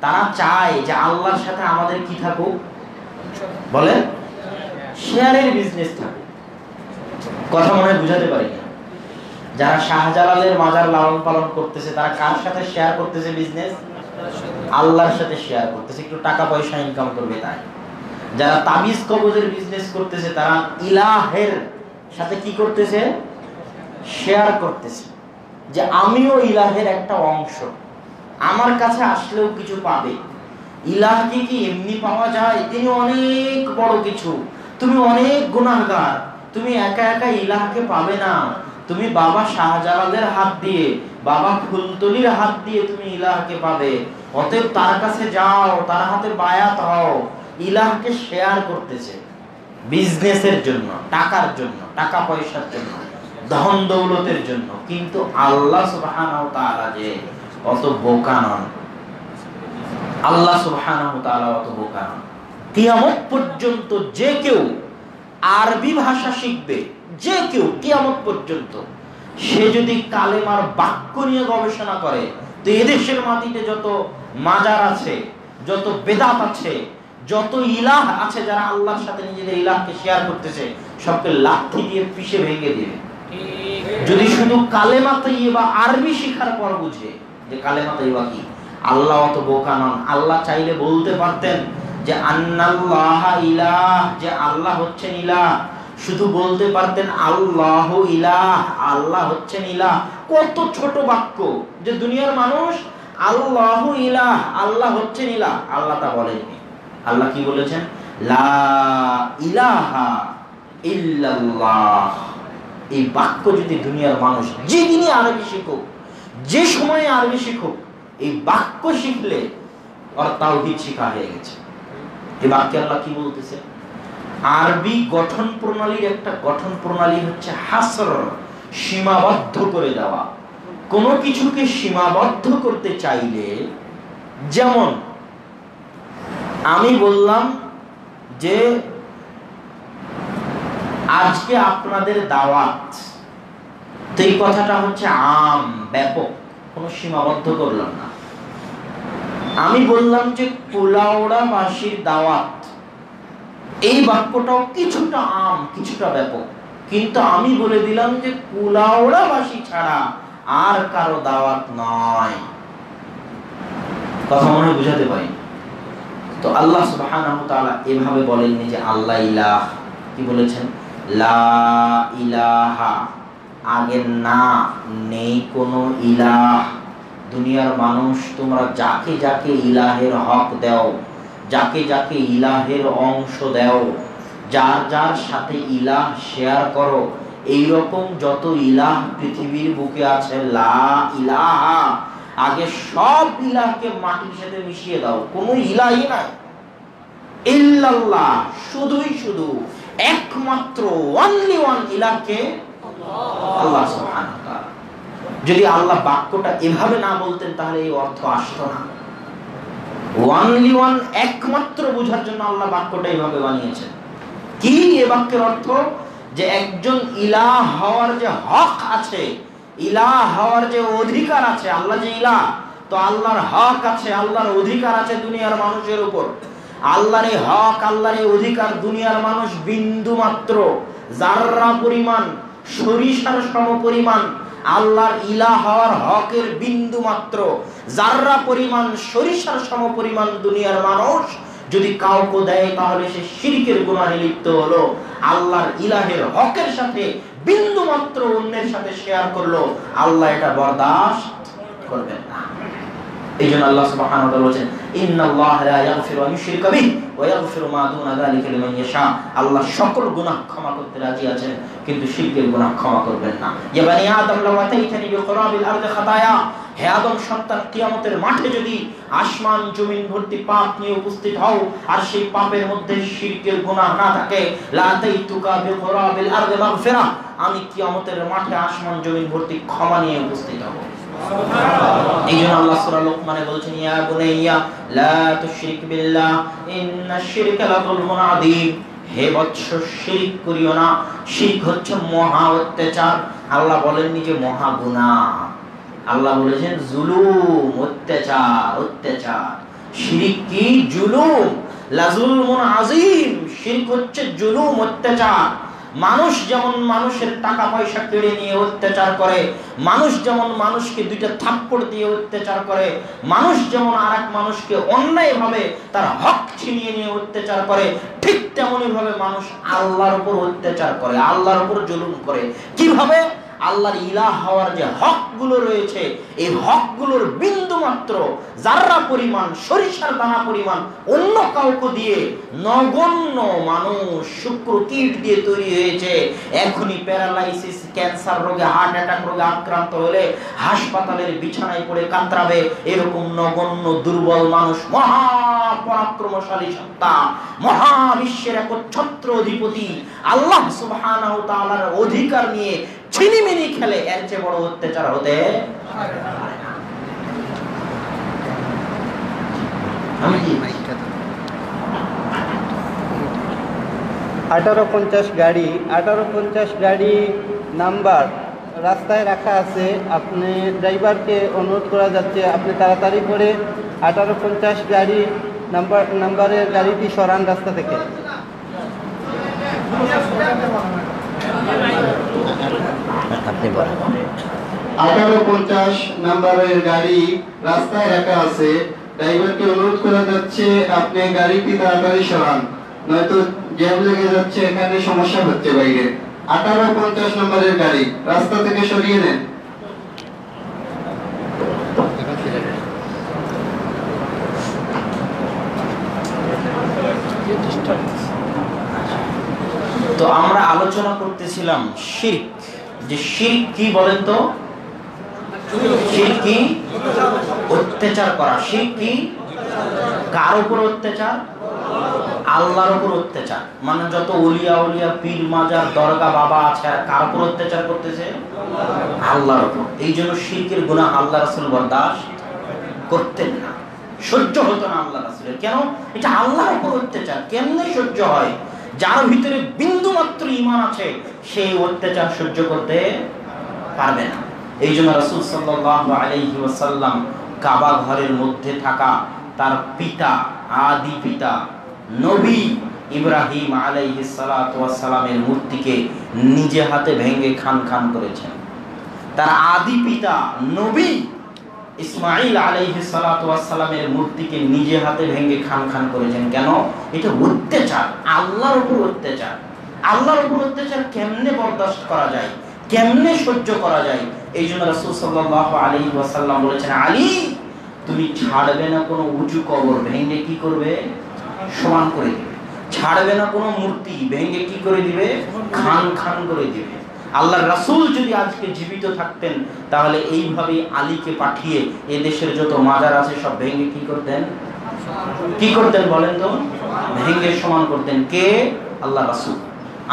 তারা চায় যে আল্লাহর সাথে আমাদের কি থাকুক? বলে শেয়ারের বিজনেস থাকুক। কথা মনে বুঝাতে পারি না? যারা শাহজালালের মাজার লালন পালন করতেছে তারা কার সাথে শেয়ার করতেছে বিজনেস? আল্লাহর সাথে শেয়ার করতেছে, একটু টাকা পয়সা ইনকাম করবে তাই। যারা তাবিজ কবজের বিজনেস করতেছে তারা ইলাহের সাথে কি করতেছে? শেয়ার করতেছে, যে আমিও ইলাহের একটা অংশ, আমার কাছে আসলেও কিছু পাবে। ইলাহকে কি এমনি পাওয়া যায়? তিনি অনেক বড় কিছু, তুমি অনেক গুনাহগার, তুমি একা একা ইলাহকে পাবে না। তুমি বাবা শাহজালালের হাত দিয়ে, বাবা ফুলতলির হাত দিয়ে তুমি ইলাহকে পাবে। অতএব তার কাছে যাও, তার হাতে বায়াত হও। ইলাহকে শেয়ার করতেছে বিজনেসের জন্য, টাকার জন্য, টাকা পয়সার জন্য, ধন দৌলতের জন্য। কিন্তু আল্লাহ সুবহানাহু ওয়া তাআলা যে অত বোকা নন, আল্লাহ সুবহানাহু ওয়া তাআলা অত বোকা নন। কিয়ামত পর্যন্ত যে কেউ আরবি ভাষা শিখবে, যে কেউ কিয়ামত পর্যন্ত, সে যদি কালেমার বাক্য নিয়ে গবেষণা করে, তো এদেশের মাটিতে যত মাজার আছে, যত বেদাত আছে, যত ইলাহ আছে, যারা আল্লাহর সাথে নিজেদের ইলাহকে শেয়ার করতেছে, সবকে লাঠি দিয়ে পিষে ভেঙে দিবে। যদি শুধু কালেমা তাইয়্যিবা আরবি শিখার পর বুঝে যে কালেমা তাইয়্যিবা কি। আল্লাহ অত বোকা নন। আল্লাহ চাইলে বলতে পারতেন যে আন্নাল্লাহ ইলাহ, যে আল্লাহ হচ্ছেন ইলাহ। শুধু বলতে পারতেন আল্লাহু ইলাহ, আল্লাহ হচ্ছেন ইলাহ। কত ছোট বাক্য যে দুনিয়ার মানুষ আল্লাহু ইলাহ, আল্লাহ হচ্ছেন ইলাহ, আল্লাহ তা বলেননি। আল্লাহ কি বলেছেন? লা ইলাহা ইল্লাল্লাহ। এই বাক্য যদি দুনিয়ার মানুষ যেদিনই আরবি শিখুক, যে সময়ে আরবি শিখুক, এই বাক্য শিখলে ওর তাওহীদ শিখা হয়ে গেছে। এই বাক্যে আল্লাহ কি বলতেছে? আরবি গঠন প্রণালীর একটা গঠন প্রণালী হচ্ছে হাসর, সীমাবদ্ধ করে দেওয়া। কোনো কিছুকে সীমাবদ্ধ করতে চাইলে, যেমন আমি বললাম যে আজকে আপনাদের দাওয়াত, তো এই কথাটা হচ্ছে আম, ব্যাপক, কোনো সীমাবদ্ধ করলাম না। আমি বললাম যে কুলাউড়াবাসীর দাওয়াত, এই বাক্যটাও কিছুটা আম, কিছুটা ব্যাপক, কিন্তু আমি বলে দিলাম যে কুলাউড়াবাসী ছাড়া আর কারো দাওয়াত নয়। কথা মনে বুঝাতে পারি? তো আল্লাহ সুবহানাহু ওয়া তাআলা এভাবে বলেননি যে আল্লাহ ইলাহ। কি বলেছেন? লা ইলাহা, আগে না, নেই কোনো ইলাহ। দুনিয়ার মানুষ তোমরা যাকে যাকে ইলাহের হক দাও, যাকে যাকে ইলাহের অংশ দাও, যার যার সাথে ইলাহ শেয়ার করো, এই রকম যত ইলাহ পৃথিবীর বুকে আছে, লা ইলাহা, আগে সব ইলাহকে মাটির সাথে মিশিয়ে দাও। কোনো ইলাহই নাই। ইল্লাল্লাহ, শুধুই শুধু একমাত্র ওয়ানলি ওয়ান ইলাহকে আল্লাহ সুবহানাহু ওয়া তাআলা। যদি আল্লাহ বাক্যটা এভাবে না বলতেন তাহলে এই অর্থ আসতো না। ওয়ানলি ওয়ান, একমাত্র বোঝার জন্য আল্লাহ বাক্যটা এভাবে বানিয়েছেন। কি এই বাক্যের অর্থ? যে একজন ইলাহ হওয়ার যে হক আছে, ইলাহ হওয়ার যে অধিকার আছে, আল্লাহ যে ইলাহ, তো আল্লাহর হক আছে, আল্লাহর অধিকার আছে দুনিয়ার মানুষের উপর। আল্লাহর এই হক, আল্লাহর এই অধিকার দুনিয়ার মানুষ বিন্দু মাত্র, জাররা পরিমাণ, সরিষার সম পরিমাণ আল্লাহর ইলাহ হওয়ার হকের বিন্দু মাত্র, জাররা পরিমাণ, সরিষার সম পরিমাণ দুনিয়ার মানুষ যদি কাউকে দেয় তাহলে সে শিরকের গুনাহে লিপ্ত হলো। আল্লাহর ইলাহের হকের সাথে বিন্দু মাত্র অন্যের সাথে শেয়ার করলো, আল্লাহ এটা বরদাস্ত করবেন না। এইজন্য আল্লাহ সুবহানাহু ওয়া তাআলা বলেন ইন্নাল্লাহা লা ইয়াগফিরু আন ইউশরিকা বিহি ওয়া ইয়াগফিরু মা দুনা যালিকা লিমান ইয়াশা। আল্লাহ সকল গুনাহ ক্ষমা করতে রাজি আছেন, কিন্তু শিরকের গুনাহ ক্ষমা করবেন না। ইয়া বানি আদম লাউ আতাইতানি বিকুরাবিল আরদি খাতায়া, হে আদম সন্তান, কিয়ামতের মাঠে যদি আসমান জমিন ভর্তি পাপ নিয়ে উপস্থিত হও আর সেই পাপের মধ্যে শিরকের গুনাহ না থাকে, লা আতাইতুকা বিকুরাবিল আরদি মাগফিরা, আমি কিয়ামতের মাঠে আসমান জমিন ভর্তি ক্ষমা নিয়ে উপস্থিত হব। এইজন্য আল্লাহ সূরা লুকমানে বলেছেন ইয়া বুনাইয়া লা তুশরিক বিল্লাহ ইন্নাশ শিরকা লাযুলমুন আযীম, হে বৎস শিরক করিও না, শিরক হচ্ছে মহা অত্যাচার। আল্লাহ বলেননি যে মহা গুনাহ, আল্লাহ বলেছেন জুলুম, অত্যাচার, অত্যাচার। শিরক কি? জুলুম। লাযুলমুন আযীম, শিরক হচ্ছে জুলুম, অত্যাচার। মানুষ যেমন মানুষের টাকা পয়সা কেড়ে নিয়ে অত্যাচার করে, মানুষ যেমন মানুষকে দুইটা থাপ্পড় দিয়ে অত্যাচার করে, মানুষ যেমন আরেক মানুষকে অন্যায়ভাবে তার হক ছিনিয়ে নিয়ে অত্যাচার করে, ঠিক তেমনি ভাবে মানুষ আল্লাহর উপর অত্যাচার করে, আল্লাহর উপর জুলুম করে। কিভাবে? আল্লাহর ইলাহ হওয়ার যে হকগুলো রয়েছে, এই হকগুলোর বিন্দু মাত্র জাররা পরিমাণ, সরিষার দানা পরিমাণ অন্য কাউকে দিয়ে, নগণ্য মানুষ শুক্রকীট দিয়ে তৈরি হয়েছে, এখনই প্যারালাইসিস, ক্যান্সার রোগে, হার্ট অ্যাটাক রোগে আক্রান্ত হলে হাসপাতালের বিছানায় পড়ে কাতরাবে, এরকম নগণ্য দুর্বল মানুষ মহা পরাক্রমশালী সত্তা, মহাবিশ্বের একচ্ছত্র অধিপতি আল্লাহ সুবহানাহু ওয়া তাআলার অধিকার নিয়ে ছিনিমিনি খেলে, এর চেয়ে বড় অত্যাচার হতে পারে না। আমি কি 1850 গাড়ি, 1850 গাড়ি নাম্বার রাস্তায় রাখা আছে। আপনি ড্রাইভারকে অনুরোধ করা যাচ্ছে আপনি তাড়াতাড়ি করে 1850 গাড়ি নাম্বারের গাড়িটি সরান রাস্তা থেকে। আপনি বলেন। 1850 নাম্বারের গাড়ি রাস্তায় রাখা আছে, ড্রাইভারকে অনুরোধ করা যাচ্ছে আপনি গাড়িটি তাড়াতাড়ি সরান, নয়তো জ্যাম লেগে যাচ্ছে, এখানে সমস্যা হচ্ছে বাইরে। 1850 নম্বরের গাড়ি রাস্তা থেকে সরিয়ে নেন। তো আমরা আলোচনা করতেছিলাম শিরক, যে শিরক কি বলেন তো? শিরক কি? অত্যাচার করা। শিরক কি? কার উপর অত্যাচার? আল্লাহর উপর অত্যাচার। মানে যত ওলিয়া উলিয়া, পীর মাজার, দরগা বাবা আছে, আর কার উপর অত্যাচার করতেছে? আল্লাহর উপর। এই জন্য শিরকের গুনাহ আল্লাহ রাসূল বরদাশত করতেন না, সহ্য হতো না আল্লাহ রাসূলের। কেন? এটা আল্লাহর উপর অত্যাচার, কেমনে সহ্য হয়? যার ভিতরে বিন্দু মাত্র ঈমান আছে, সেই অত্যাচার সহ্য করতে পারবে না। এই জন্য রাসূল সাল্লাল্লাহু আলাইহি ওয়াসাল্লাম কাবা ঘরের মধ্যে থাকা তার পিতা, আদি পিতা নবী ইব্রাহিম আলাইহিস সালাতু ওয়াস সালামের মূর্তিকে নিজে হাতে ভেঙে খান খান করেছেন। তার আদি পিতা নবী ইসমাঈল আলাইহিস সালাতু ওয়াস সালামের মূর্তিকে নিজে হাতে ভেঙে খান খান করেছেন। কেন? এটা অত্যাচার, আল্লাহর উপর অত্যাচার। আল্লাহর উপর অত্যাচার কেমনে বরদাস্ত করা যায়, কেমনে সহ্য করা যায়? এই জন্য রাসূল সাল্লাল্লাহু আলাইহি ওয়াসাল্লাম বলেছেন, আলী তুমি ছাড়বে না কোনো উঁচু কবর, ভেঙে কি করবে? সমান করে দিবে। ছাড়বে না কোনো মূর্তি, ভেঙে কি করে দিবে? খান খান করে দিবে। আল্লাহর রাসূল যদি আজকে জীবিত থাকতেন, তাহলে এইভাবে আলীকে পাঠিয়ে এ দেশের যত মাজার আছে সব ভেঙে কি করতেন? কি করতেন বলেন তো? ভেঙে সমান করতেন। কে? আল্লাহ রাসূল।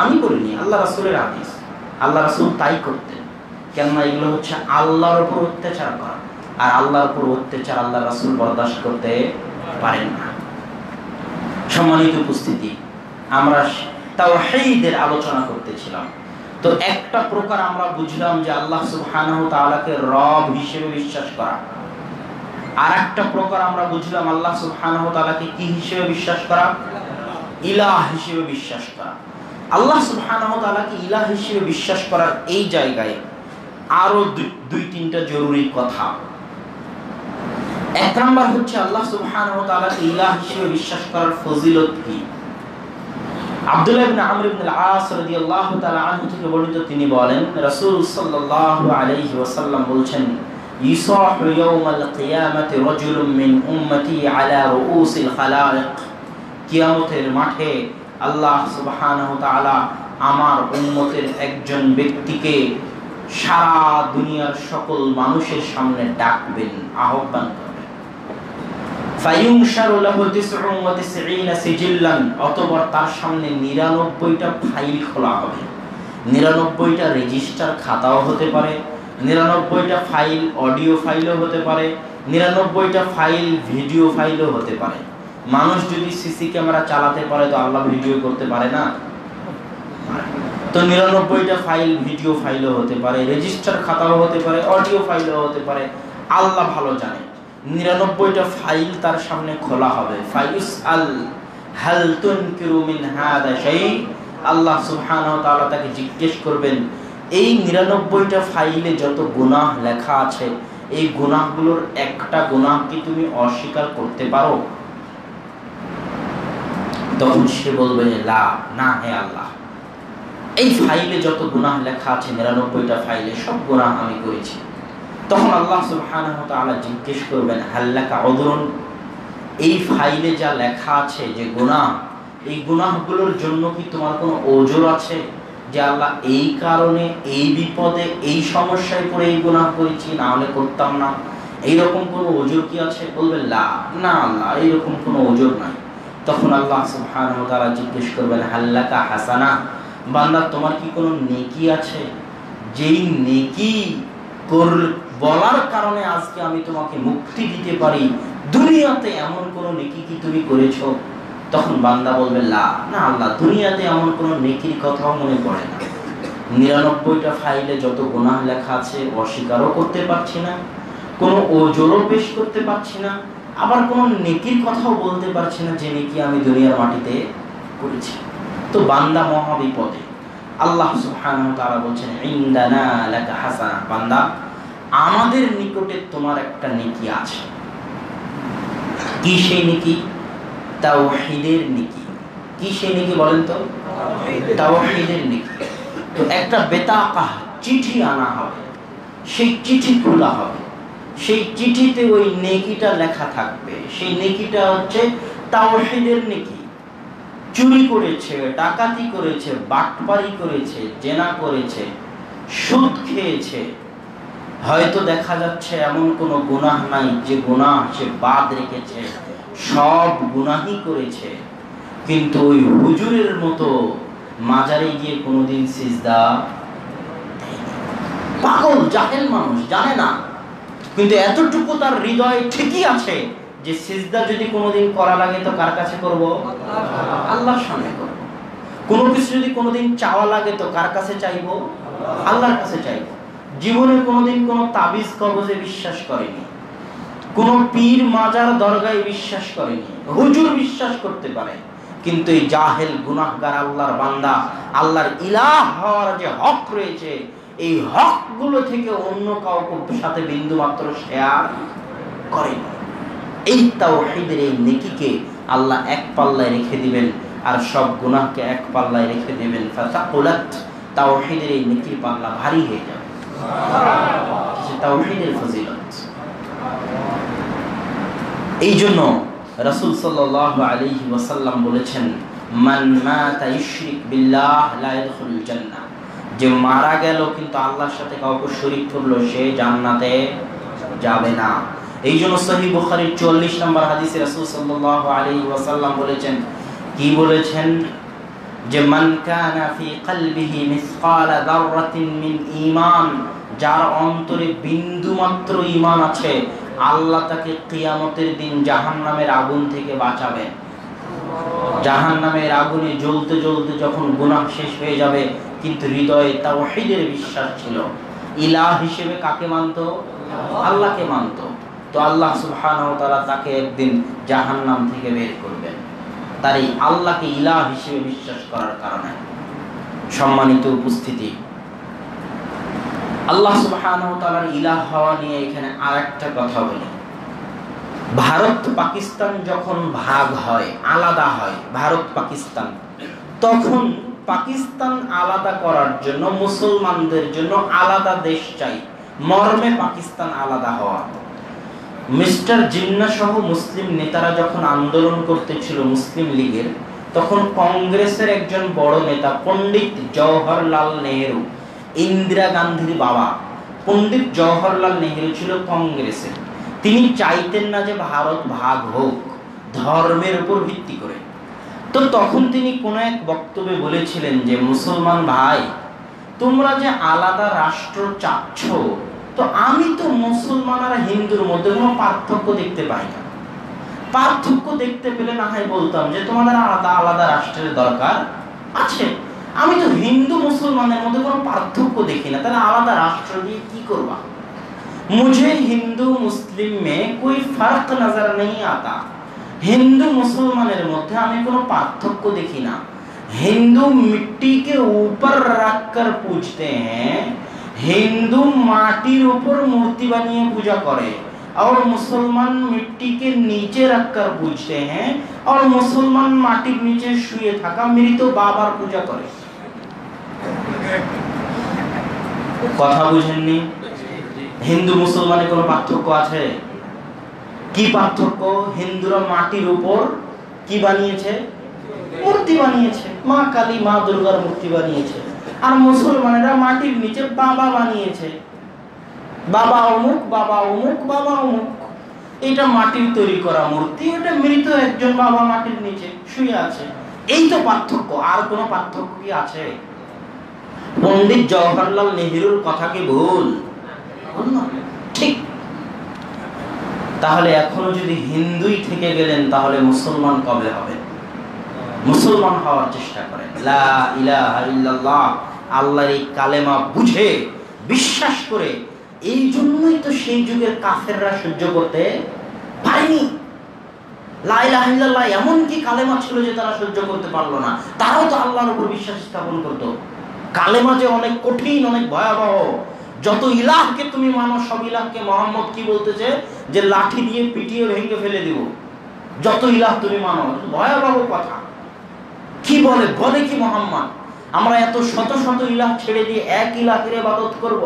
আমি বলিনি, আল্লাহ রাসূলের হাদিস। আল্লাহ রাসূল তাই করতেন। কেননা এগুলো হচ্ছে আল্লাহর উপর অত্যাচার করা, আর আল্লাহর উপর অত্যাচার আল্লাহ রাসূল বরদাস্ত করতে পারেন না। সম্মানিত উপস্থিতি, আমরা তাওহীদের আলোচনা করতেছিলাম। তো একটা প্রকার আমরা বুঝলাম যে আল্লাহ সুবহানাহু ওয়া তাআলাকে রব হিসেবে বিশ্বাস করা। আর একটা প্রকার আমরা বুঝলাম আল্লাহ সুবহানাহু ওয়া তাআলাকে কি হিসেবে বিশ্বাস করা? ইলাহ হিসেবে বিশ্বাস করা। আল্লাহ সুবহানাহু ওয়া তাআলাকে ইলাহ হিসেবে বিশ্বাস করার এই জায়গায় আরো দুই তিনটা জরুরি কথা। এক নাম্বার হচ্ছে আল্লাহ সুবহানাহু ওয়া তাআলাকে ইলাহ হিসেবে বিশ্বাস করার ফজিলত কি। আব্দুল্লাহ ইবনে আমর ইবনে আল-আস রাদিয়াল্লাহু তাআলা আনহু থেকে বর্ণিত, তিনি বলেন রাসূল সাল্লাল্লাহু আলাইহি ওয়াসাল্লাম বলছেন, ইসাহু ইয়াউমাল কিয়ামাতি রাজুলুম মিন উম্মতি আলা রুউসিল খালায়েক, কিয়ামতের মাঠে আল্লাহ সুবহানাহু ওয়া তাআলা আমার উম্মতের একজন ব্যক্তিকে সারা দুনিয়ার সকল মানুষের সামনে ডাকবেন, আহ্বান করবেন। ফায়ুনশারু লাহু 99 সিজিল্লান, অতঃপর তার সামনে 99টা ফাইল খোলা হবে। 99টা রেজিস্টার খাতাও হতে পারে, 99টা ফাইল অডিও ফাইলও হতে পারে, 99টা ফাইল ভিডিও ফাইলও হতে পারে। মানুষ যদি সিসি ক্যামেরা চালাতে পারে তো আল্লাহ ভিডিও করতে পারে না? তো 99টা ফাইল ভিডিও ফাইলও হতে পারে, রেজিস্টার খাতাও হতে পারে, অডিও ফাইলও হতে পারে, আল্লাহ ভালো জানে। 99টা ফাইল তার সামনে খোলা হবে। ফায়ুসআল হাল তুনকিরু মিন হাদা শাই, আল্লাহ সুবহানাহু ওয়া তাআলা তাকে জিজ্ঞেস করবেন, এই 99টা ফাইলে যত গুনাহ লেখা আছে এই গুনাহগুলোর একটা গুনাহ কি তুমি অস্বীকার করতে পারো? তখন সে বলবে লা, না হে আল্লাহ, এই ফাইলে যত গুনাহ লেখা আছে 99টা ফাইলে সব গুনাহ আমি করেছি। তখন আল্লাহ সুবহানাহু ওয়া তাআলা জিজ্ঞেস করবেন, হাল্লাকা উযরুন, এই ফাইলে যা লেখা আছে যে গুনাহ, এই গুনাহগুলোর জন্য কি তোমার কোনো ওজর আছে যে আল্লাহ এই কারণে এই বিপদে এই সমস্যায় পড়ে এই গুনাহ করেছি, না হলে করতাম না, এইরকম কোনো ওজর কি আছে? বলবে লা, না আল্লাহ এইরকম কোনো ওজর নাই। তখন আল্লাহ সুবহানাহু ওয়া তাআলা জিজ্ঞেস করবেন, হাল্লাকা হাসানা, বান্দা তোমার কি কোনো নেকি আছে যেই নেকি বলার কারণে আজকে আমি তোমাকে মুক্তি দিতে পারি, দুনিয়াতে এমন কোনো নেকি কি তুমি করেছো? তখন বান্দা বলবে লা, না আল্লাহ দুনিয়াতে এমন কোনো নেকির কথাও মনে পড়ে না। 99টা ফাইলে যত গুনাহ লেখা আছে অস্বীকারও করতে পারছি না, কোনো ওজরও পেশ করতে পারছি না, আবার কোনো নেকির কথাও বলতে পারছি না যে নেকি আমি দুনিয়ার মাটিতে করেছি। তো বান্দা মহা বিপদে। আল্লাহ সুবহানাহু ওয়া তাআলা বলেন, ইনদানা লাকা হাসানা, বান্দা আমাদের নিকটে তোমার একটা নেকি আছে। কি সেই নেকি? তাওহীদের নেকি। কি সেই নেকি বলেন তো? তাওহীদের নেকি। তো একটা বেতাকা চিঠি আনা হবে, সেই চিঠি খোলা হবে, সেই চিঠিতে ওই নেকিটা লেখা থাকবে। সেই নেকিটা হচ্ছে তাওহীদের নেকি। চুরি করেছে, ডাকাতি করেছে, বাটপারি করেছে, জেনা করেছে, সুদ খেয়েছে, হয়তো দেখা যাচ্ছে এমন কোনো গুনাহ নাই যে গুনাহ সে বাদ রেখেছে, সব গুনাহই করেছে, কিন্তু ওই হুজুরের মতো মাজারে গিয়ে কোনোদিন সিজদা দেয়নি। পাগল জাহেল মানুষ, জানে না, কিন্তু এতটুকু তার হৃদয় ঠিকই আছে যে সিজদা যদি কোনোদিন করা লাগে তো কার কাছে করব? আল্লাহর সামনে করব। কোনো কিছু যদি কোনোদিন চাওয়া লাগে তো কার কাছে চাইবো? আল্লাহর কাছে চাইবো। জীবনে কোনোদিন কোনো তাবিজ কবজে বিশ্বাস করেনি, কোনো পীর মাজার দরগায় বিশ্বাস করেনি, হুজুর বিশ্বাস করতে পারে, কিন্তু এই জাহেল গুনাহগার আল্লাহর বান্দা আল্লাহর ইলাহ হওয়ার যে হক রয়েছে, এই হকগুলো থেকে অন্য কাউকে সাথে বিন্দু মাত্র শেয়ার করেনি। এই তাওহীদের এই নেকিকে আল্লাহ এক পাল্লায় রেখে দিবেন আর সব গুনাহকে এক পাল্লায় রেখে দিবেন। ফাতাকুলাত, তাওহীদের এই নেকির পাল্লা ভারী হয়ে যাবে। তাওহীদের ফজিলত। এই জন্য রাসূল সাল্লাল্লাহু আলাইহি ওয়াসাল্লাম বলেছেন, মান মাতা ইউশরিক বিল্লাহ লা ইয়াদখুলুল জান্নাহ, যে মারা গেল কিন্তু আল্লাহর সাথে কাউকে শরীক করলো সে জান্নাতে যাবে না। এই জন্য সহিহ বুখারীর 44 নম্বর হাদিসে রাসূল সাল্লাল্লাহু আলাইহি ওয়াসাল্লাম বলেছেন, কি বলেছেন? যে মান কানা ফি কলবিহি মিসকালা যাররাতিন মিন ঈমান, যার অন্তরে বিন্দু মাত্র ঈমান আছে, আল্লাহ তাকে কিয়ামতের দিন জাহান্নামের আগুন থেকে বাঁচাবেন। জাহান্নামের আগুনে জ্বলতে জ্বলতে যখন গুনাহ শেষ হয়ে যাবে কিন্তু হৃদয়ে তাওহীদের বিশ্বাস ছিল, ইলাহ হিসেবে কাকে মানত? আল্লাহকে মানত, তো আল্লাহ সুবহানাহু ওয়া তাআলা তাকে একদিন জাহান্নাম থেকে বের করবেন তার এই আল্লাহকে ইলাহ হিসেবে বিশ্বাস করার কারণে। সম্মানিত উপস্থিতি, আল্লাহ সুবহানাহু ওয়া তাআলার ইলাহ হওয়া নিয়ে এখানে আরেকটা কথা বলি। ভারত পাকিস্তান যখন ভাগ হয়, আলাদা হয়, ভারত পাকিস্তান, তখন পাকিস্তান আলাদা করার জন্য মুসলমানদের জন্য আলাদা দেশ চাই, মর্মে পাকিস্তান আলাদা হওয়া। মিস্টার জিন্নাহ সহ মুসলিম নেতারা যখন আন্দোলন করতেছিল মুসলিম লীগের, তখন কংগ্রেসের একজন বড় নেতা পণ্ডিত জওহরলাল নেহেরু, ইন্দিরা গান্ধীর বাবা পণ্ডিত জওহরলাল নেহেরু ছিল কংগ্রেসে। তিনি চাইতেন না যে ভারত ভাগ হোক ধর্মের উপর ভিত্তি করে। তো তখন তিনি কোন এক বক্তব্যে বলেছিলেন যে মুসলমান ভাই, তোমরা যে আলাদা রাষ্ট্র চাচ্ছ, তো আমি তো মুসলমান আর হিন্দুর মধ্যে কোনো পার্থক্য দেখতে পাই না। পার্থক্য দেখতে পেলে না হয় বলতাম যে তোমাদের আলাদা আলাদা রাষ্ট্রের দরকার আছে। আমি তো হিন্দু মুসলমানের মধ্যে কোনো পার্থক্য দেখি না, তাহলে আলাদা রাষ্ট্র দিয়ে কি করবা? मुझे हिंदू मुस्लिम में कोई फर्क नजर नहीं आता। हिंदू मुसलमाনের মধ্যে আমি কোনো পার্থক্য দেখি না। हिंदू मिट्टी के ऊपर रखकर पूजते हैं, हिंदू माटिर ऊपर मूर्ति बनिए पूजा करे, और मुसलमान मिट्टी के नीचे रखकर पूजते हैं, और मुसलमान माटिर नीचे শুয়ে থাকা মৃত বাবার পূজা করে। কথা বুঝেননি? হিন্দু মুসলমানের কোনো পার্থক্য আছে? কি পার্থক্য? হিন্দুরা মাটির উপর কি বানিয়েছে? মূর্তি বানিয়েছে, মা কালী মা দুর্গার মূর্তি বানিয়েছে। আর মুসলমানেরা মাটির নিচে বাবা বানিয়েছে, বাবা অমুক বাবা অমুক বাবা অমুক। এটা মাটির তৈরি করা মূর্তি, এটা মৃত একজন বাবা মাটির নিচে শুয়ে আছে। এই তো পার্থক্য, আর কোনো পার্থক্য কি আছে? পণ্ডিত জওহরলাল নেহেরুর কথা কি ভুল? ঠিক। তাহলে এখনো যদি হিন্দুই থেকে গেলেন, তাহলে মুসলমান কবে হবে? মুসলমান হওয়ার চেষ্টা করেন। লা ইলাহা ইল্লাল্লাহ, আল্লাহর এই কালেমা বুঝে বিশ্বাস করে। এই জন্যই তো সেই যুগের কাফেররা সহ্য করতে পারেনি। লা ইলাহা ইল্লাল্লাহ এমন কি কালেমা ছিল যে তারা সহ্য করতে পারলো না? তারাও তো আল্লাহর উপর বিশ্বাস স্থাপন করত। কালেমা যে অনেক কঠিন, অনেক ভয়াবহ। যত ইলাহকে তুমি মানো, সব ইলাহকে মোহাম্মদ কি বলতেছে যে লাঠি দিয়ে পিটিয়ে ভেঙে ফেলে দিব। যত ইলাহ তুমি মানো, ভয়াবহ কথা। কি বলে বলে কি মোহাম্মদ? আমরা এত শত শত ইলাহ ছেড়ে দিয়ে এক ইলাহের ইবাদত করব?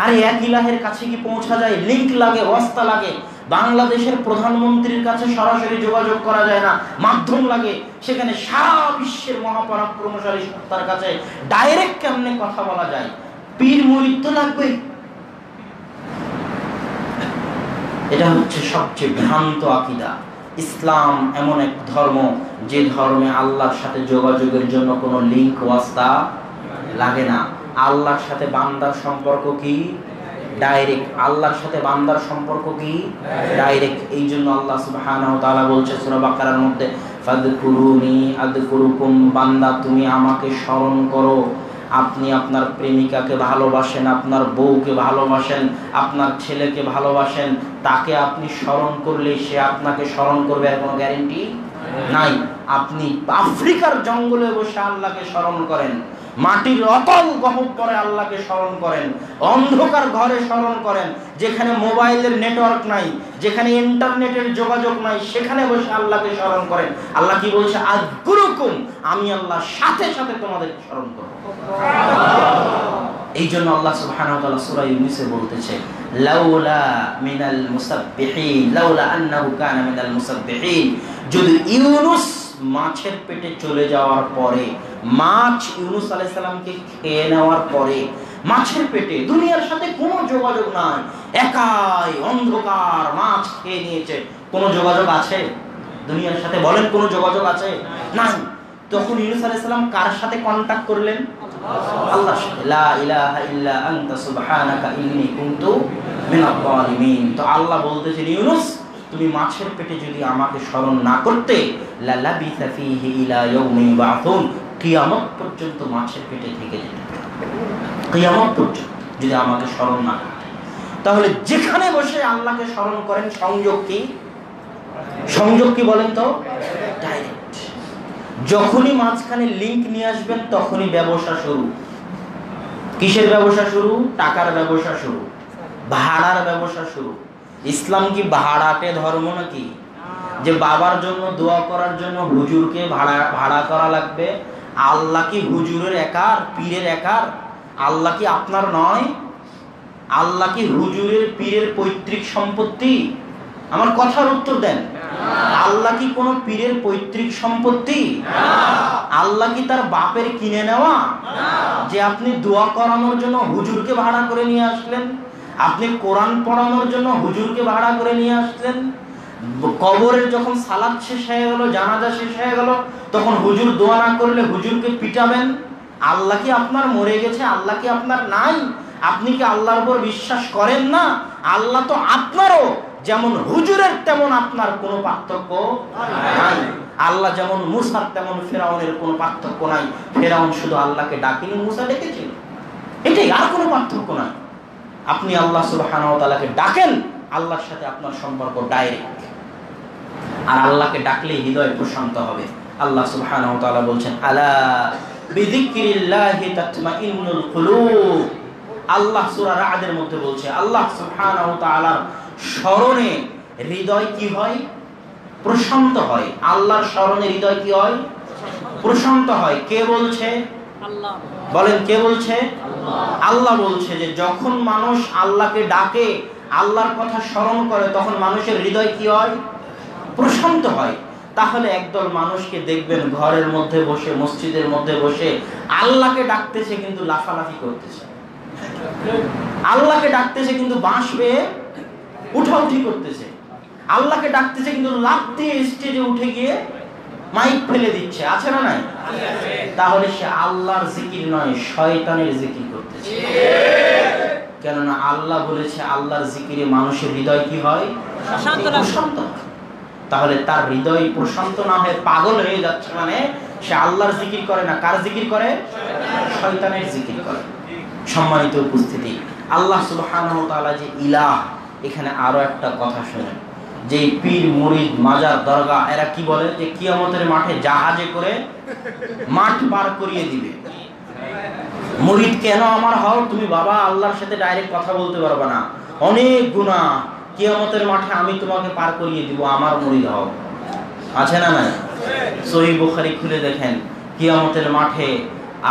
আরে এক ইলাহের কাছে কি পৌঁছা যায়? লিংক লাগে, ওয়াস্তা লাগে। বাংলাদেশের প্রধানমন্ত্রীর কাছে সরাসরি যোগাযোগ করা যায় না, মাধ্যম লাগে। সেখানে সারা বিশ্বের মহাপরাক্রমশালী সত্তার কাছে ডাইরেক্ট কেমনে কথা বলা যায়? পীর মুরিদ তো লাগবে। এটা হচ্ছে সবচেয়ে ভ্রান্ত আকীদা। ইসলাম এমন এক ধর্ম যে ধর্মে আল্লাহর সাথে যোগাযোগের জন্য কোনো লিংক ওয়াস্তা লাগে না। আল্লাহর সাথে বান্দার সম্পর্ক কি? ডাইরেক্ট। আল্লাহর সাথে বান্দার সম্পর্ক কি? ডাইরেক্ট। এই জন্য আল্লাহ সুবহানাহু ওয়া তাআলা বলছে সূরা বাকারার মধ্যে, ফাযকুরুনি আযকুরুকুম, বান্দা তুমি আমাকে স্মরণ করো। আপনি আপনার প্রেমিকাকে ভালোবাসেন, আপনার বউকে ভালোবাসেন, আপনার ছেলেকে ভালোবাসেন, তাকে আপনি স্মরণ করলে সে আপনাকে স্মরণ করবে, এর কোনো গ্যারান্টি নাই। আপনি আফ্রিকার জঙ্গলে বসে আল্লাহকে স্মরণ করেন, মাটির অতল গহ্বরে আল্লাহকে স্মরণ করেন, অন্ধকার ঘরে স্মরণ করেন, যেখানে মোবাইলের নেটওয়ার্ক নাই, যেখানে ইন্টারনেটের যোগাযোগ নাই, সেখানে বসে আল্লাহকে স্মরণ করেন। আল্লাহ কি বলছে? আযকুরুকুম, আমি আল্লাহ সাথে সাথে তোমাদের স্মরণ করব। এই জন্য আল্লাহ সুবহানাহু ওয়া তাআলা সূরা ইউনূসে বলতেছে, লাউলা মিনাল মুসাব্বিহিন, লাউলা আন্নাহু কানা মিনাল মুসাব্বিহিন, যদি ইউনূস মাছের পেটে চলে যাওয়ার পরে, মাছ ইউনূস আলাইহিস সালামকে খেয়ে নেওয়ার পরে, মাছের পেটে দুনিয়ার সাথে কোনো যোগাযোগ নাই, একাই অন্ধকার, মাছ খেয়ে নিয়েছে, কোনো যোগাযোগ আছে দুনিয়ার সাথে? বলেন কোনো যোগাযোগ আছে? নাই। তখন ইউনূস আলাইহিস সালাম কার সাথে কন্টাক্ট করলেন? আল্লাহর সাথে। লা ইলাহা ইল্লা আনতা সুবহানাকা ইন্নী কুনতু মিনাজ জালিমিন। তো আল্লাহ বলতেছেন, ইউনূস তুমি মাছের পেটে যদি আমাকে স্মরণ না করতে, লা লাবিসা ফীহি ইলা ইয়াউমি ইউবাসুন, কিয়ামত পর্যন্ত মাছের পেটে থেকে যেতে, কিয়ামত পর্যন্ত যদি আমাকে স্মরণ না করতে। তাহলে যেখানে বসে আল্লাহকে স্মরণ করেন, সংযোগ কি? সংযোগ কি বলেন তো? ডাইরেক্ট। যখনই মাঝখানে লিংক নিয়ে আসবেন, তখনই ব্যবসা শুরু। কিসের ব্যবসা শুরু? টাকার ব্যবসা শুরু, ভাড়ার ব্যবসা শুরু। ইসলাম কি ভাড়াটে ধর্ম নাকি? যে বাবার জন্য দোয়া করার জন্য হুজুরকে ভাড়া করা লাগবে? আল্লাহ কি হুজুরের একার, পীরের একার? আল্লাহ কি আপনার নয়? আল্লাহ কি হুজুরের পীরের পৈতৃক সম্পত্তি? আমার কথার উত্তর দেন। আল্লাহ কি কোনো পীরের পৈতৃক সম্পত্তি? আল্লাহ কি তার বাপের কিনে নেওয়া? যে আপনি দোয়া করানোর জন্য হুজুরকে ভাড়া করে নিয়ে আসলেন, আপনি কোরআন পড়ানোর জন্য হুজুরকে ভাড়া করে নিয়ে আসলেন, কবরের যখন সালাত শেষ হয়ে গেল, জানাজা শেষ হয়ে গেল, তখন হুজুর দোয়া না করলে হুজুরকে পিটাবেন? আল্লাহ কি আপনার মরে গেছে? আল্লাহ কি আপনার নাই? আপনি কি আল্লাহর উপর বিশ্বাস করেন না? আল্লাহ তো আপনারও, যেমন হুজুরের তেমন আপনার কোনো পার্থক্য নাই। আল্লাহ যেমন মুসার তেমন ফেরাউনের কোনো পার্থক্য নাই। ফেরাউন শুধু আল্লাহকে ডাকেনি, মুসা ডেকেছিল, এটাই, আর কোনো পার্থক্য নাই। আপনি আল্লাহ সুবহানাহু ওয়া তাআলাকে ডাকেন, আল্লাহর সাথে আপনার সম্পর্ক ডাইরেক্ট। আর আল্লাহকে ডাকলেই হৃদয় প্রশান্ত হবে। আল্লাহ সুবহানাহু ওয়া তাআলা বলছেন, আলা বিযিকরিল্লাহি তাতমাইন্নুল কুলুব। আল্লাহ সূরা রা'দের মধ্যে বলছে, আল্লাহ সুবহানাহু ওয়া তাআলার স্মরণে হৃদয় কি হয়? প্রশান্ত হয়। আল্লাহর স্মরণে হৃদয় কি হয়? প্রশান্ত হয়। কে বলছে? আল্লাহ। বলেন, কে বলছে? আল্লাহ বলছে যে যখন মানুষ আল্লাহকে ডাকে, আল্লাহর কথা স্মরণ করে, তখন মানুষের হৃদয় কি হয়? প্রশান্ত হয়। তাহলে একদল মানুষকে দেখবেন ঘরের মধ্যে বসে, মসজিদের মধ্যে বসে আল্লাহকে ডাকতেছে কিন্তু লাফালাফি করতেছে, আল্লাহকে ডাকতেছে কিন্তু বাঁশ বেয়ে উঠাউঠি করতেছে, আল্লাহকে ডাকতেছে কিন্তু লাফ দিয়ে স্টেজে উঠে গিয়ে মাইক ফেলে দিচ্ছে। আছে না নাই? তাহলে সে আল্লাহর জিকির নয়, শয়তানের জিকির করতেছে। কেননা আল্লাহ বলেছে আল্লাহর জিকিরে মানুষের হৃদয় কি হয়? প্রশান্ত। তাহলে তার হৃদয় প্রশান্ত না হয়ে পাগল হয়ে যাচ্ছে, মানে সে আল্লাহর জিকির করে না, কার জিকির করে? শয়তানের জিকির করে। সম্মানিত উপস্থিতি, আল্লাহ সুবহানাহু ওয়া তাআলা যে ইলাহ, এখানে আরো একটা কথা শুনেন, যে পীর মুরিদ মাজার দরগা এরা কি বলে? যে কিয়ামতের মাঠে জাহাজে করে মাঠ পার করিয়ে দিবে। মুরিদ কেন আমার হও? তুমি বাবা আল্লাহর সাথে ডাইরেক্ট কথা বলতে পারবে না, অনেক গুনাহ, কিয়ামতের মাঠে আমি তোমাকে পার করিয়ে দিব, আমার মুরিদ হও। আছে না নাই? সহিহ বুখারী খুলে দেখেন, কিয়ামতের মাঠে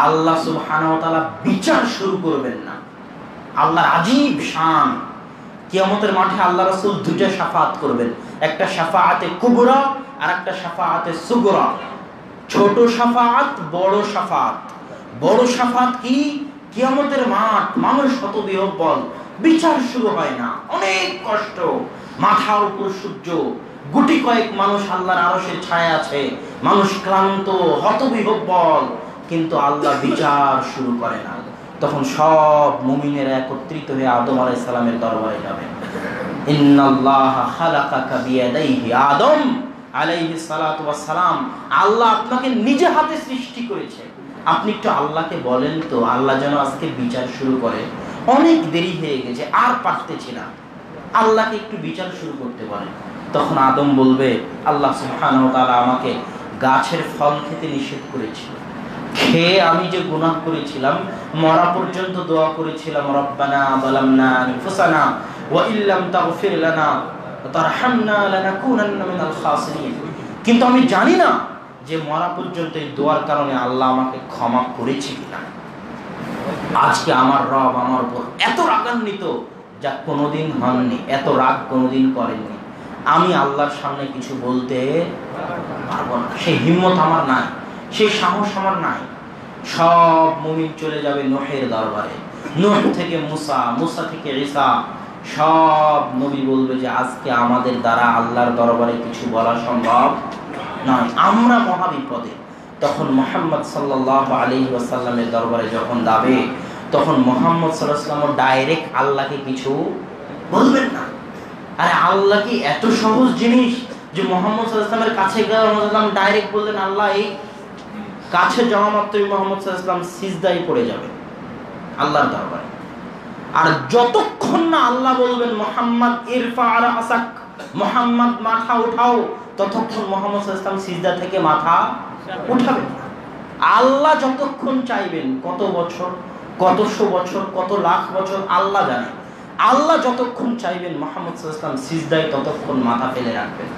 আল্লাহ সুবহানাহু ওয়া তাআলা বিচার শুরু করবেন না। আল্লাহর আজীব শান। কিয়ামতের মাঠে আল্লাহ রাসূল দুইটা শাফাআত করবেন, একটা শাফাআতে কুবরা আর একটা শাফাআতে সুগরা। ছোট শাফাআত, বড় শাফাআত। বড় শাফাআত কি? কিয়ামতের মাঠ, মানুষ হতবিহ্বল, বিচার শুরু হয় না, অনেক কষ্ট, মাথার উপর সূর্য, গুটি কয়েক মানুষ আল্লাহর আরশের ছায়া আছে, মানুষ ক্লান্ত, হতবিহ্বল, কিন্তু আল্লাহ বিচার শুরু করে না। তখন সব মুমিনেরা একত্রিত হয়ে আদম আলাইহিস সালামের দরবারে যাবে। ইন্নাল্লাহা খালাকাকা বিয়াদাইহি, আদম আলাইহিস সালাতু ওয়াস সালাম, আল্লাহ আপনাকে নিজে হাতে সৃষ্টি করেছে, আপনি একটু আল্লাহকে বলেন তো আল্লাহ যেন আজকে বিচার শুরু করে, অনেক দেরি হয়ে গেছে, আর পারতেছি না, আল্লাহকে একটু বিচার শুরু করতে বলেন। তখন আদম বলবে, আল্লাহ সুবহানাহু ওয়া তাআলা আমাকে গাছের ফল খেতে নিষেধ করেছিল, খেয়ে আমি যে গুনাহ করেছিলাম, মরা পর্যন্ত দোয়া করেছিলাম, রব্বানা যালামনা আনফুসানা ওয়া ইল্লাম তাগফির লানা ওয়া তারহামনা লানাকুনান্না মিনাল খাসিরিন। কিন্তু আমি জানি না যে মরা পর্যন্ত এই দোয়ার কারণে আল্লাহ আমাকে ক্ষমা করেছে কিনা। আজকে আমার রব আমার উপর এত রাগান্বিত যা কোনোদিন হননি, এত রাগ কোনোদিন করেননি। আমি আল্লাহর সামনে কিছু বলতে পারবো না, সেই হিম্মত আমার নাই, সেই সাহস আমার নাই। সব মুমিন চলে যাবে নূহের দরবারে, নূহ থেকে মুসা, মুসা থেকে ঈসা, সব নবী বলবে যে আজকে আমাদের দ্বারা আল্লাহর দরবারে কিছু বলা সম্ভব নয়, আমরা মহা বিপদে। তখন মুহাম্মদ সাল্লাল্লাহু আলাইহি ওয়াসাল্লামের দরবারে যখন যাবে, তখন মুহাম্মদ সাল্লাল্লাহু আলাইহি ওয়াসাল্লাম ডাইরেক্ট আল্লাহকে কিছু বলবেন না। আরে আল্লাহ কি এত সহজ জিনিস যে মুহাম্মদ সাল্লাল্লাহু আলাইহি ওয়াসাল্লামের কাছে গিয়ে মুহাম্মদ ডাইরেক্ট বললেন আল্লাহ, এই কাছে যাওয়া মাত্রই মুহাম্মদ সাল্লাল্লাহু আলাইহি ওয়াসাল্লাম সিজদায় পড়ে যাবে আল্লাহর দরবারে। আর যতক্ষণ না আল্লাহ বলবেন মুহাম্মদ ইরফা রাসাক, মুহাম্মদ মাথা উঠাও, ততক্ষণ মুহাম্মদ সাল্লাল্লাহু আলাইহি ওয়াসাল্লাম সিজদা থেকে মাথা উঠাবেন না। আল্লাহ যতক্ষণ চাইবেন, কত বছর, কতশো বছর, কত লাখ বছর আল্লাহ জানে, আল্লাহ যতক্ষণ চাইবেন মুহাম্মদ সাল্লাল্লাহু আলাইহি ওয়াসাল্লাম সিজদায় ততক্ষণ মাথা ফেলে রাখবেন।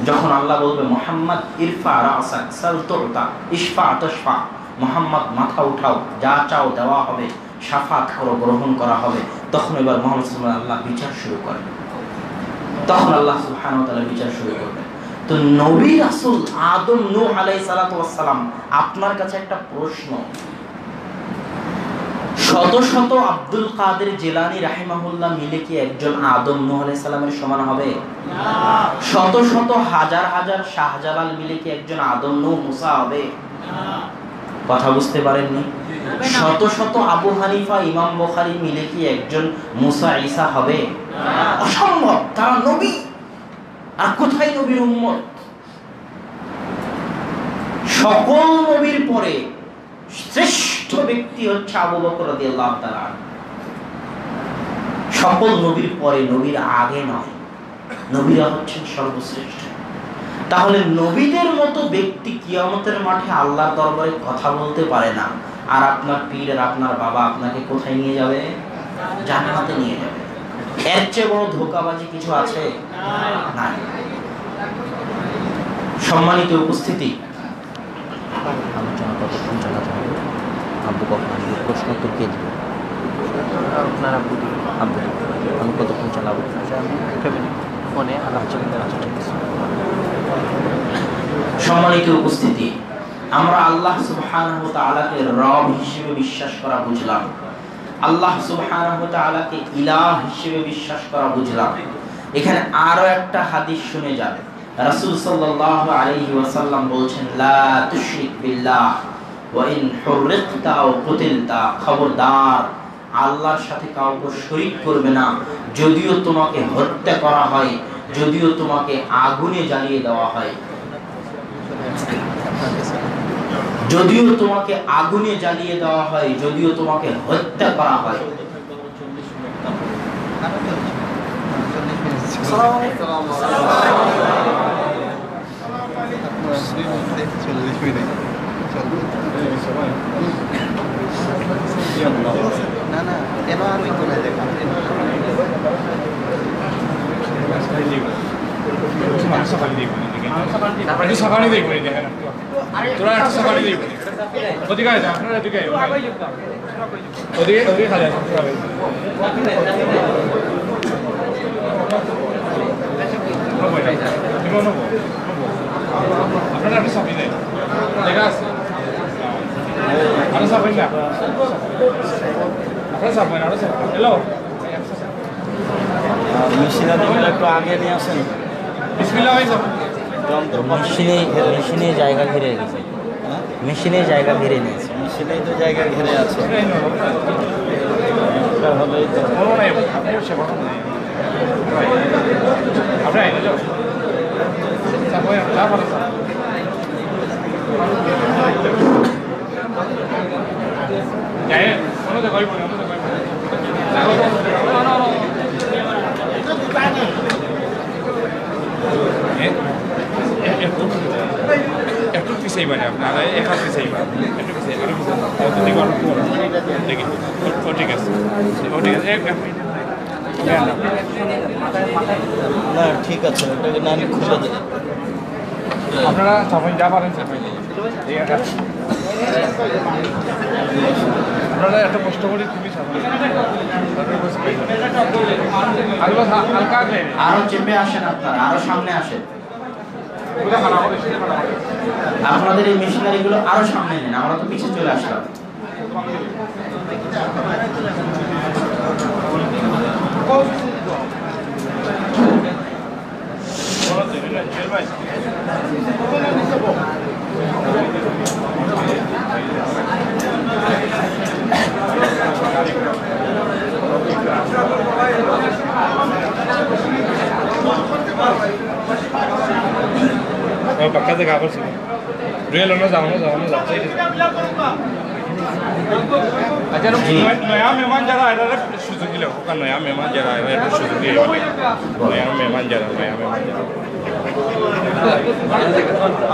যখন আল্লাহ বলবে মুহাম্মদ ইরফা রাসাক সাল তুতা ইশফা তাশফা, মুহাম্মদ মাথা উঠাও, যা চাও দেওয়া হবে, শাফাত করো গ্রহণ করা হবে, তখন এবার মুহাম্মদ সাল্লাল্লাহু আলাইহি ওয়াসাল্লাম আল্লাহ বিচার শুরু করেন। তখন আল্লাহ সুবহানাহু ওয়া তাআলা বিচার শুরু করবেন। তো নবী রাসূল আদম নূহ আলাইহিস সালাতু ওয়াস সালাম, আপনার কাছে একটা প্রশ্ন, শত শত আব্দুল কাদের জিলানী রাহিমাহুল্লাহ মিলে কি একজন আদম নূহ আলাইহিস সালামের সমান হবে? না। শত শত হাজার হাজার শাহজালাল মিলে কি একজন আদম নূহ মুসা হবে? না। কথা বুঝতে পারেননি? শত শত আবু হানিফা ইমাম বুখারী মিলে কি একজন মুসা ঈসা হবে? না। অসম্ভব, তারা নবী। আর কোথায় নবীর উম্মত? সকল নবীর পরে শ্রেষ্ঠ ব্যক্তি হচ্ছে আবু বকর রাদিয়াল্লাহু তাআলা। সকল নবীর পরে, নবীর আগে নয়, নবীরা হচ্ছেন সর্বশ্রেষ্ঠ। তাহলে নবীদের মতো ব্যক্তি কিয়ামতের মাঠে আল্লাহর দরবারে কথা বলতে পারে না, আর আপনার পীর আর আপনার বাবা আপনাকে কোথায় নিয়ে যাবে? জান্নাতে নিয়ে যাবে। এর চেয়ে বড় ধোঁকাবাজি কিছু আছে? না। সম্মানিত উপস্থিতি, আলোচনা কতক্ষণ চালাতে হবে? আব্বু কখন আসবে? প্রশ্ন তো কে দেবে? আপনার আব্বু দেবে। আব্বু আমি কতক্ষণ চালাবো? ফোনে আচ্ছা ঠিক আছে। সম্মানিত উপস্থিতি, আমরা আল্লাহ সুবহানাহু ওয়া তাআলাকে রব হিসেবে বিশ্বাস করা বুঝলাম, আল্লাহ সুবহানাহু ওয়া তাআলাকে ইলাহ হিসেবে বিশ্বাস করা বুঝলাম। এখানে আরো একটা হাদিস শুনে যাবে। রাসূল সাল্লাল্লাহু আলাইহি ওয়াসাল্লাম বলেছেন, লা তুশরিক বিল্লাহ ওয়া ইন হুররিকতা আও কুতিলতা, খবরদার আল্লাহর সাথে কাউকে শরীক করবে না, যদিও তোমাকে হত্যা করা হয়, যদিও তোমাকে আগুনে জ্বালিয়ে দেওয়া হয়, যদিও তোমাকে আগুনে জ্বালিয়ে দেওয়া হয়, যদিও তোমাকে হত্যা করা হয়। না না এবার ওই কোণে দেখা সকালে দেখবো তোরা একটা সকালে দেখবো ওদিকে আছে আপনারা ওদিকে ওদিকে ওদিকে খালি আছে আপনারা একটা সকালে দেয় দেখা আছে আরো সকালে না আপনারা সকালে আরো সকালে হ্যালো মেশিনারিগুলো একটু আগে নিয়ে আসেন। মেশিনে জায়গা ঘিরে গেছে, মেশিনে জায়গা ঘিরে নিয়েছে, মেশিনে তো জায়গা ঘিরে আছে। একটু পিছিয়ে মানে আপনারা এক হাত পিছিয়ে একটু পিছিয়ে আরো দেখি ও ঠিক আছে ও ঠিক আছে না ঠিক আছে, ওটাকে না খুলে দেয়। আপনারা সাফাই যা পারেন সাফাই আপনারা এত কষ্ট করে খুবই সাফাই হালকা আরো চেপে আসেন, আপনারা আরো সামনে আসেন, আপনাদের এই মেশিনারি গুলো আরো সামনে নেন, আমরা তো পিছিয়ে চলে আসলাম। पक्का से कागज से रेल होना जाओ अच्छा नया मेहमान जरा आया था सुजुकी लोगों का नया मेहमान जरा आया है सुजुकी नया मेहमान जरा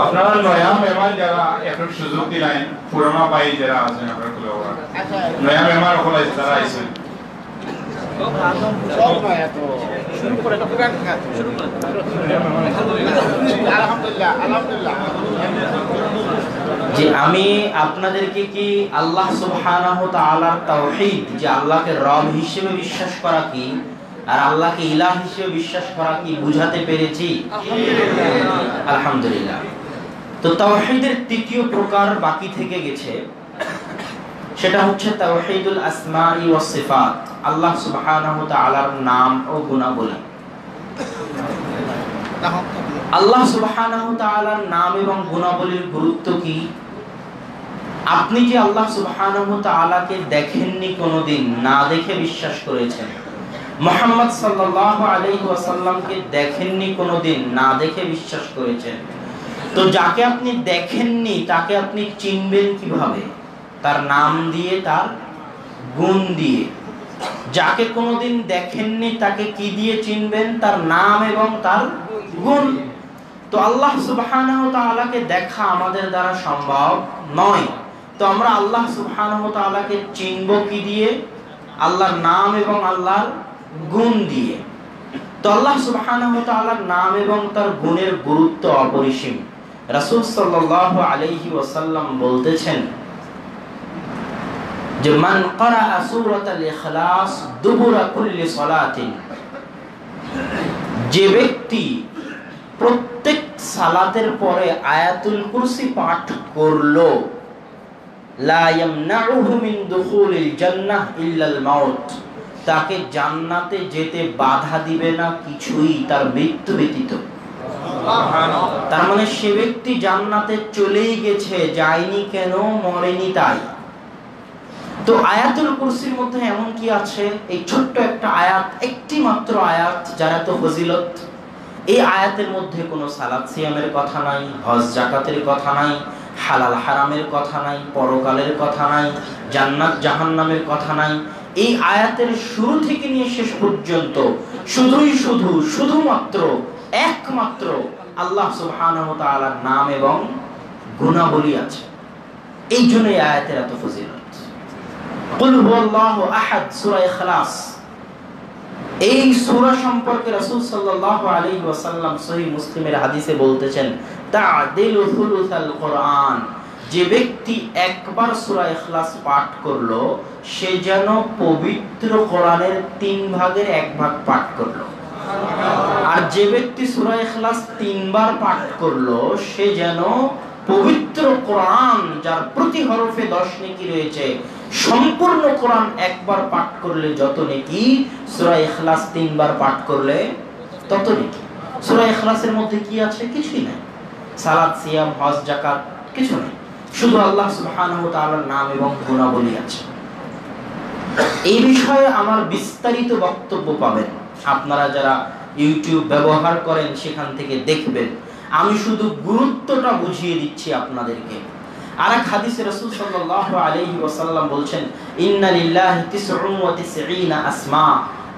আপনারা নয়া মেহমান যারা একটু সুযোগ দিলেন পুরোনো পাই যারা আছেন আপনারা নয়া মেহমান হল যারা আইছেন যে আমি আপনাদেরকে কি আল্লাহ সুবহানাহু ওয়া তাআলার তাওহীদ, যে আল্লাহকে রব হিসেবে বিশ্বাস করা কি আর আল্লাহকে ইলাহ হিসেবে বিশ্বাস করা কি বুঝাতে পেরেছি? আলহামদুলিল্লাহ। তো তাওহীদের তৃতীয় প্রকার বাকি থেকে গেছে, সেটা হচ্ছে তাওহীদুল আসমাই ওয়াস সিফাত, আল্লাহ সুবহানাহু ওয়া তাআলার নাম ও গুণাবলী। আল্লাহ সুবহানাহু ওয়া তাআলার নাম এবং গুণাবলীর গুরুত্ব কি? আপনি যে আল্লাহ সুবহানাহু ওয়া তাআলাকে দেখেননি কোনোদিন, না দেখে বিশ্বাস করেছেন, মুহাম্মদ সাল্লাল্লাহু আলাইহি ওয়াসাল্লামকে দেখেননি কোনোদিন, না দেখে বিশ্বাস করেছেন, তো যাকে আপনি দেখেননি তাকে আপনি চিনবেন কিভাবে? তার নাম দিয়ে, তার গুণ দিয়ে। যাকে কোনোদিন দেখেননি তাকে কি দিয়ে চিনবেন? তার নাম এবং তার গুণ। তো আল্লাহ সুবহানাহু ওয়া তাআলাকে দেখা আমাদের দ্বারা সম্ভব নয়, তো আমরা আল্লাহ সুবহানাহু ওয়া তাআলাকে চিনব কি দিয়ে? আল্লাহর নাম এবং আল্লাহর গুণ দিয়ে। তো আল্লাহ সুবহানাহু ওয়া তাআলার নাম এবং তার গুণের গুরুত্ব অপরিসীম। রাসূল সাল্লাল্লাহু আলাইহি ওয়াসাল্লাম বলতেছেন যে মান ক্বারা সূরাতুল ইখলাস দুবুরা কুল্লি সালাতিন, যে ব্যক্তি প্রত্যেক সালাতের পরে আয়াতুল কুরসি পাঠ করলো, লা ইয়ামনাউহু মিন দুখুলিল জান্নাহ ইল্লাল মাউত, তাকে জান্নাতে যেতে বাধা দিবে না কিছুই, তার মৃত্যু ব্যতীত। তার মানে সে ব্যক্তি জান্নাতে চলেই গেছে, যায়নি কেন? মরেনি তাই। তো আয়াতুল কুরসির মধ্যে এমন কি আছে? এই ছোট্ট একটা আয়াত, একটি মাত্র আয়াত, যার এত ফজিলত। এই আয়াতের মধ্যে কোনো সালাত সিয়ামের কথা নাই, হজ যাকাতের কথা নাই, হালাল হারামের কথা নাই, পরকালের কথা নাই, জান্নাত জাহান্নামের কথা নাই। এই আয়াতের শুরু থেকে নিয়ে শেষ পর্যন্ত শুধুমাত্র একমাত্র আল্লাহ সুবহানাহু ওয়া তাআলার নাম এবং গুণাবলী আছে। এই জন্য এই আয়াতের এত ফজিলত। কুল হুয়াল্লাহু আহাদ, সূরা ইখলাস, এই সূরা সম্পর্কে রাসূল সাল্লাল্লাহু আলাইহি ওয়াসাল্লাম সহিহ মুসলিমের হাদিসে বলতেছেন তা'দিলু সুলুসাল কোরআন, যে ব্যক্তি একবার সূরা ইখলাস পাঠ করলো সে যেন পবিত্র কোরআনের 3 ভাগের 1 ভাগ পাঠ করলো। আর যে ব্যক্তি সূরা ইখলাস 3 বার পাঠ করলো সে যেন পবিত্র কোরআন, যার প্রতি হরফে 10 নেকি রয়েছে, সম্পূর্ণ কোরআন একবার পাঠ করলে যত নেকি, সূরা ইখলাস 3 বার পাঠ করলে তত নেকি। সূরা ইখলাসের মধ্যে কি আছে? কিছুই নাই। সালাত সিয়াম হজ যাকাত কিছু নেই, শুধু আল্লাহ সুবহানাহু ওয়া তাআলার নাম এবং গুণাবলী আছে। এই বিষয়ে আমার বিস্তারিত বক্তব্য পাবেন, আপনারা যারা ইউটিউব ব্যবহার করেন সেখান থেকে দেখবেন। আমি শুধু গুরুত্বটা বুঝিয়ে দিচ্ছি আপনাদেরকে। আরেক হাদিসে রাসূল সাল্লাল্লাহু আলাইহি ওয়াসাল্লাম বলছেন ইন্না লিল্লাহি 99 আসমা,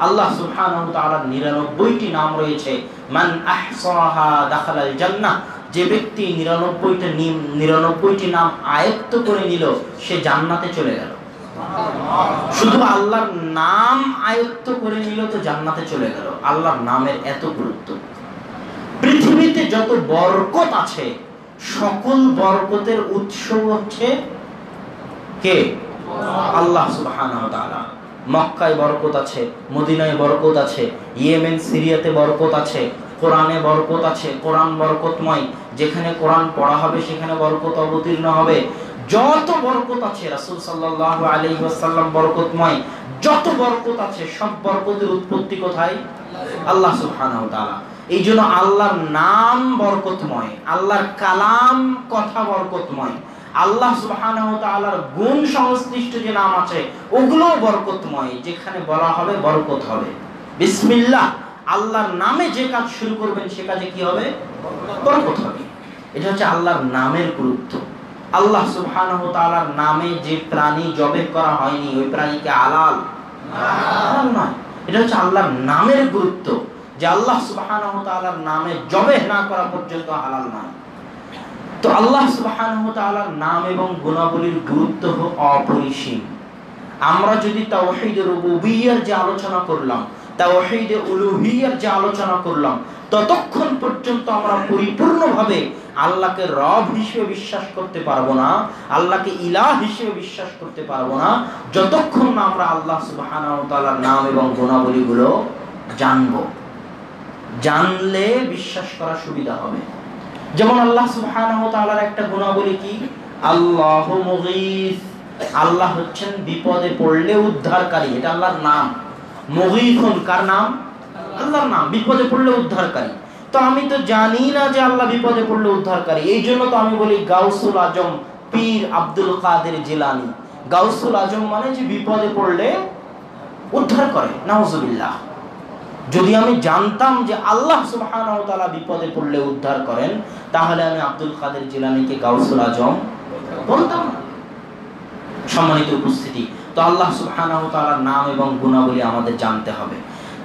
আল্লাহ সুবহানাহু ওয়া তাআলার 99টি নাম রয়েছে। মান আহসাহা দাখালাল জান্নাহ, যে ব্যক্তি 99টি নাম আয়ত্ত করে নিল সে জান্নাতে চলে গেল। শুধু আল্লাহর নাম আয়ত্ত করে নিল তো জান্নাতে চলে গেল। আল্লাহর নামের এত গুরুত্ব। পৃথিবীতে যত বরকত আছে সকল বরকতের উৎস হচ্ছে কে? আল্লাহ সুবহানাহু ওয়া তাআলা। মক্কায় বরকত আছে, মদিনায় বরকত আছে, ইয়েমেন সিরিয়াতে বরকত আছে, কোরআনে বরকত আছে, কোরআন বরকতময়, যেখানে কোরআন পড়া হবে সেখানে বরকত অবতীর্ণ হবে। যত বরকত আছে, রাসূল সাল্লাল্লাহু আলাইহি ওয়াসাল্লাম বরকতময়, যত বরকত আছে সব বরকতের উৎপত্তি কোথায়? আল্লাহ সুবহানাহু ওয়া তাআলা। এই জন্য আল্লাহর নাম বরকতময়, আল্লাহর কালাম কথা বরকতময়, আল্লাহ সুবহানাহু ওয়া তাআলার গুণ সংশ্লিষ্ট যে নাম আছে ওগুলো বরকতময়। যেখানে বলা হবে বরকত হবে। বিসমিল্লাহ, আল্লাহর নামে যে কাজ শুরু করবেন সে কাজে কি হবে? বরকত হবে। এটা হচ্ছে আল্লাহর নামের গুরুত্ব। আল্লাহ সুবহানাহু ওয়া তাআলার নামে যে প্রাণী জবে করা হয়নি ওই প্রাণীকে হালাল নয়। এটা হচ্ছে আল্লাহর নামের গুরুত্ব, যে আল্লাহ সুবহানাহু ওয়া তাআলার নামে জবে না করা পর্যন্ত হালাল নয়। তো আল্লাহ সুবহানাহু ওয়া তাআলার নাম এবং গুণাবলীর গুরুত্ব অপরিসীম। আমরা যদি তাওহীদ রুবুবিয়্যার যে আলোচনা করলাম, তাওহীদ উলুহিয়্যার যে আলোচনা করলাম, ততক্ষণ পর্যন্ত আমরা পরিপূর্ণভাবে আল্লাহকে রব হিসেবে বিশ্বাস করতে পারবো না, আল্লাহকে ইলাহ হিসেবে বিশ্বাস করতে পারবো না, যতক্ষণ না আমরা আল্লাহ সুবহানাহু ওয়া তাআলার নাম এবং গুণাবলীগুলো জানবো। জানলে বিশ্বাস করা সুবিধা হবে। যেমন আল্লাহ সুবহানাহু ওয়া তাআলার একটা গুণাবলী কি? আল্লাহু মুগীস। আল্লাহ হচ্ছেন বিপদে পড়লে উদ্ধারকারী, এটা আল্লাহর নাম। মুগীসুন কার নাম? আল্লাহর নাম। বিপদে পড়লে উদ্ধারকারী। তো আমি তো জানি না যে আল্লাহ বিপদে পড়লে উদ্ধারকারী, এই জন্য তো আমি বলি গাউসুল আজম পীর আব্দুল কাদের জিলানী। গাউসুল আজম মানে যে বিপদে পড়লে উদ্ধার করে, নাউজুবিল্লাহ। যদি আমি জানতাম যে আল্লাহ সুবহানাহু ওয়া তাআলা বিপদে পড়লে উদ্ধার করেন, তাহলে আমি আব্দুল কাদের জিলানীকে গাউসুল আজম বলতাম না। সম্মানিত উপস্থিতি, তো আল্লাহ সুবহানাহু ওয়া তাআলার নাম এবং গুণাবলী আমাদের জানতে হবে।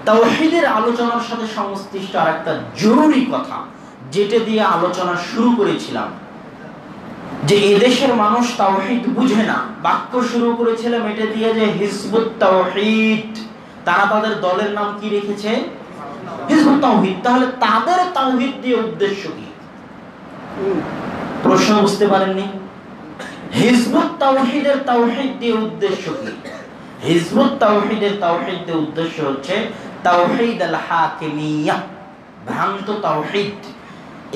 তাওহীদের আলোচনার সাথে সংশ্লিষ্ট আরেকটা জরুরি কথা, যেটা দিয়ে আলোচনা শুরু করেছিলাম, যে এদেশের মানুষ তাওহীদ বুঝে না। বাক্য শুরু করেছিলাম এটা দিয়ে যে হিজবুত তাওহীদ, তারা তাদের দলের নাম কি রেখেছে? হিজবুত তাওহীদ। তাহলে তাদের তাওহীদ দিয়ে উদ্দেশ্য কি? প্রশ্ন বুঝতে পারেননি? হিজবুত তাওহীদের তাওহীদ দিয়ে উদ্দেশ্য কি? হিজবুত তাওহীদের তাওহীদ দিয়ে উদ্দেশ্য হচ্ছে তাওহীদ আল হাকিমিয়্যাহ, ভ্রান্ত তাওহীদ।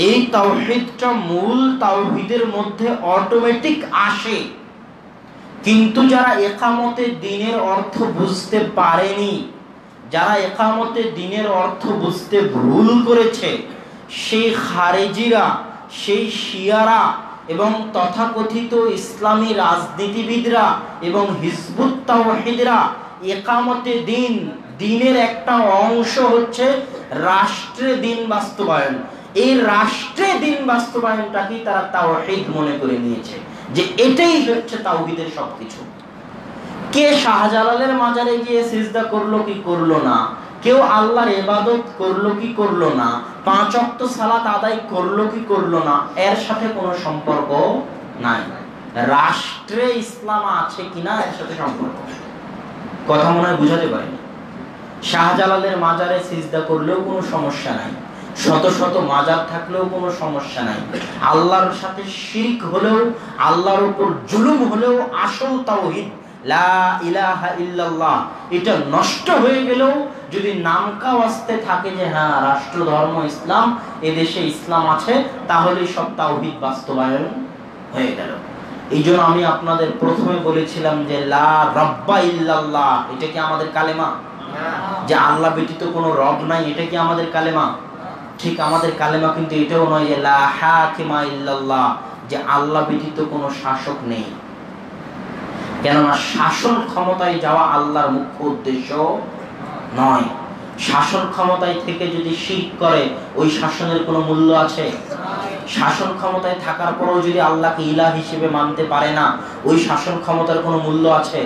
এই তাওহীদটা মূল তাওহীদের মধ্যে অটোমেটিক আসে, কিন্তু যারা ইকামতে দ্বীনের অর্থ বুঝতে পারেনি, যারা ইকামতে দ্বীনের অর্থ বুঝতে ভুল করেছে, সেই খারেজিরা, সেই শিয়ারা এবং তথাকথিত ইসলামী রাজনীতিবিদরা এবং হিজবুত তাওহীদরা ইকামতে দ্বীন, দ্বীনের একটা অংশ হচ্ছে রাষ্ট্রে দ্বীন বাস্তবায়ন। এই রাষ্ট্রে দ্বীন বাস্তবায়নটাকে তারা তাওহীদ মনে করে নিয়েছে, যে এটাই হচ্ছে তাওহীদের সবকিছু। কে শাহজালালের মাজারে গিয়ে সিজদা করলো কি করলো না, কেউ আল্লাহর ইবাদত করলো কি করলো না, 5 ওয়াক্ত সালাত আদায় করলো কি করলো না, এর সাথে কোনো সম্পর্ক নাই। রাষ্ট্রে ইসলাম আছে কিনা এর সাথে সম্পর্ক। কথা মনে হয় বুঝাতে পারিনি। শাহজালালের মাজারে সিজদা করলেও কোনো সমস্যা নাই, শত শত মাজার থাকলেও কোনো সমস্যা নাই। আল্লাহর সাথে শিরক হলেও, আল্লাহর উপর জুলুম হলেও আসল তাওহীদ লা ইলাহা ইল্লাল্লাহ এটা নষ্ট হয়ে গেলেও যদি নামকা ওয়াস্তে থাকে যে হ্যাঁ রাষ্ট্র ধর্ম ইসলাম, এদেশে ইসলাম আছে, তাহলে সব তাওহীদ বাস্তবায়ন হয়ে গেল। এই জন্য আমি আপনাদের প্রথমে বলেছিলাম যে লা রাব্বা ইল্লাল্লাহ, এটা কি আমাদের কালেমা? যে আল্লাহ ব্যতীত কোনো রব নাই, এটা কি আমাদের কালেমা? ঠিক আমাদের কালেমা কিন্তু এটাও নয় যে লা হাকিমা ইল্লাল্লাহ, যে আল্লাহ ব্যতীত কোনো শাসক নেই। কেননা শাসন ক্ষমতায় যাওয়া আল্লাহর মুখ্য উদ্দেশ্য নয়। শাসন ক্ষমতায় থেকে যদি শিরক করে, ওই শাসনের কোনো মূল্য আছে? শাসন ক্ষমতায় থাকার পরেও যদি আল্লাহকে ইলাহ হিসেবে মানতে পারে না, ওই শাসন ক্ষমতার কোনো মূল্য আছে?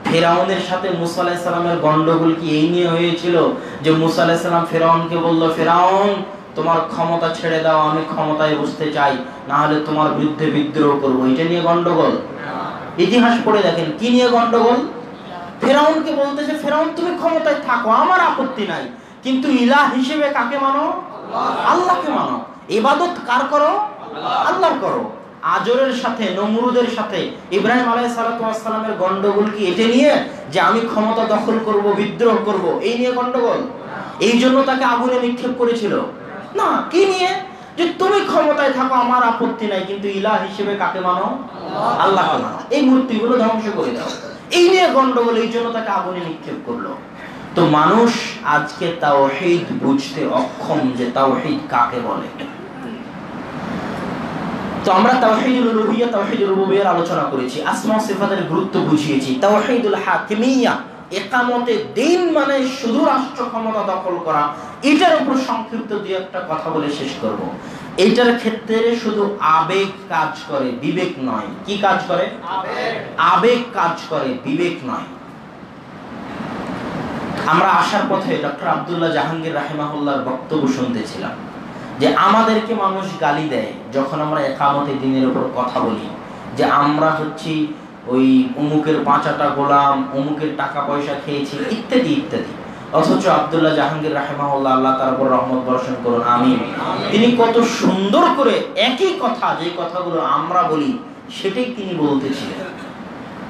ফেরাউনের সাথে মুসা আলাইহিস সালামের গন্ডগোল কি এই নিয়ে হয়েছিল যে মুসা আলাইহিস সালাম ফেরাউনকে বলল, ফেরাউন তোমার ক্ষমতা ছেড়ে দাও, আমি ক্ষমতায় বসতে চাই, না হলে তোমার বিরুদ্ধে বিদ্রোহ করব, এটা নিয়ে গন্ডগোল? ইতিহাস পড়ে দেখেন কি নিয়ে গন্ডগোল। ফেরাউনকে বলতেছে, ফেরাউন তুমি ক্ষমতায় থাকো, আমার আপত্তি নাই, কিন্তু ইলাহ হিসেবে কাকে মানো? আল্লাহকে মানো। ইবাদত কার করো? আল্লাহর করো। আজরের সাথে, নমরুদের সাথে ইব্রাহিম আলাইহিস সালামের গন্ডগোল কি এটা নিয়ে যে আমি ক্ষমতা দখল করব, বিদ্রোহ করব, এই নিয়ে গন্ডগোল? এই জন্য তাকে আগুনে নিক্ষেপ করেছিল না, কি নিয়ে? যে তুমি ক্ষমতায় থাকো, আমার আপত্তি নাই, কিন্তু ইলাহ হিসেবে কাকে মানো? আল্লাহকে মানো, এই মূর্তিগুলো ধ্বংস করে দাও, এই নিয়ে গন্ডগোল, এই জন্য তাকে আগুনে নিক্ষেপ করলো। তো মানুষ আজকে তাওহীদ বুঝতে অক্ষম যে তাওহীদ কাকে বলে। তো আমরা তাওহীদুল উলুহিয়্যাহ, তাওহীদুর রুবুবিয়্যার আলোচনা করেছি, আসমা ও সিফাতের গুরুত্ব বুঝিয়েছি। তাওহীদুল হাকিমিয়্যাহ, ইকামতে দ্বীন মানে শুধু রাষ্ট্র ক্ষমতা দখল করা, এটার উপর সংক্ষিপ্ত দুই একটা কথা বলে শেষ করব। এইটার ক্ষেত্রে শুধু আবেগ কাজ করে, বিবেক নয়। কি কাজ করে? আবেগ কাজ করে, বিবেক নয়। আমরা আসার পথে ডক্টর আব্দুল্লাহ জাহাঙ্গীর রাহিমাহুল্লাহর বক্তব্য শুনতেছিলাম যে আমাদেরকে মানুষ গালি দেয় যখন আমরা ইকামতে দ্বীনের উপর কথা বলি, যে আমরা হচ্ছি ওই অমুকের 5 আটা গোলাম, অমুকের টাকা পয়সা খেয়েছি, ইত্যাদি ইত্যাদি। অথচ আব্দুল্লাহ জাহাঙ্গীর রাহিমাহুল্লাহ, আল্লাহ তার উপর রহমত বর্ষণ করুন, আমিন, তিনি কত সুন্দর করে একই কথা, যে কথাগুলো আমরা বলি সেটাই তিনি বলতেছিলেন।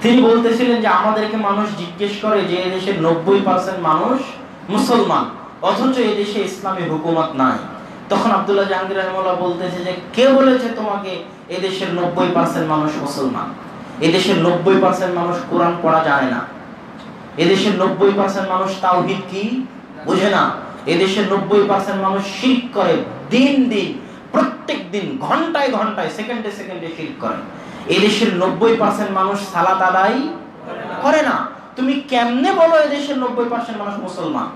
তিনি বলতেছিলেন যে আমাদেরকে মানুষ জিজ্ঞেস করে যে এদেশের 90% মানুষ মুসলমান, অথচ এদেশে ইসলামী হুকুমত নাই। তখন আব্দুল্লাহ জাহাঙ্গীর রাহিমাহুল্লাহ বলতেছে যে কে বলেছে তোমাকে এদেশের 90% মানুষ মুসলমান? এদেশের 90% মানুষ কোরআন পড়া জানে না, এদেশের 90% মানুষ তাওহীদ কি বুঝে না, এদেশের 90% মানুষ শিরক করে, দিন দিন প্রত্যেক দিন ঘন্টায় ঘন্টায় সেকেন্ডে সেকেন্ডে শিরক করে। এদেশের 90% মানুষ সালাত আদায় করে না। তুমি কেমনে বলো এদেশের 90% মানুষ মুসলমান?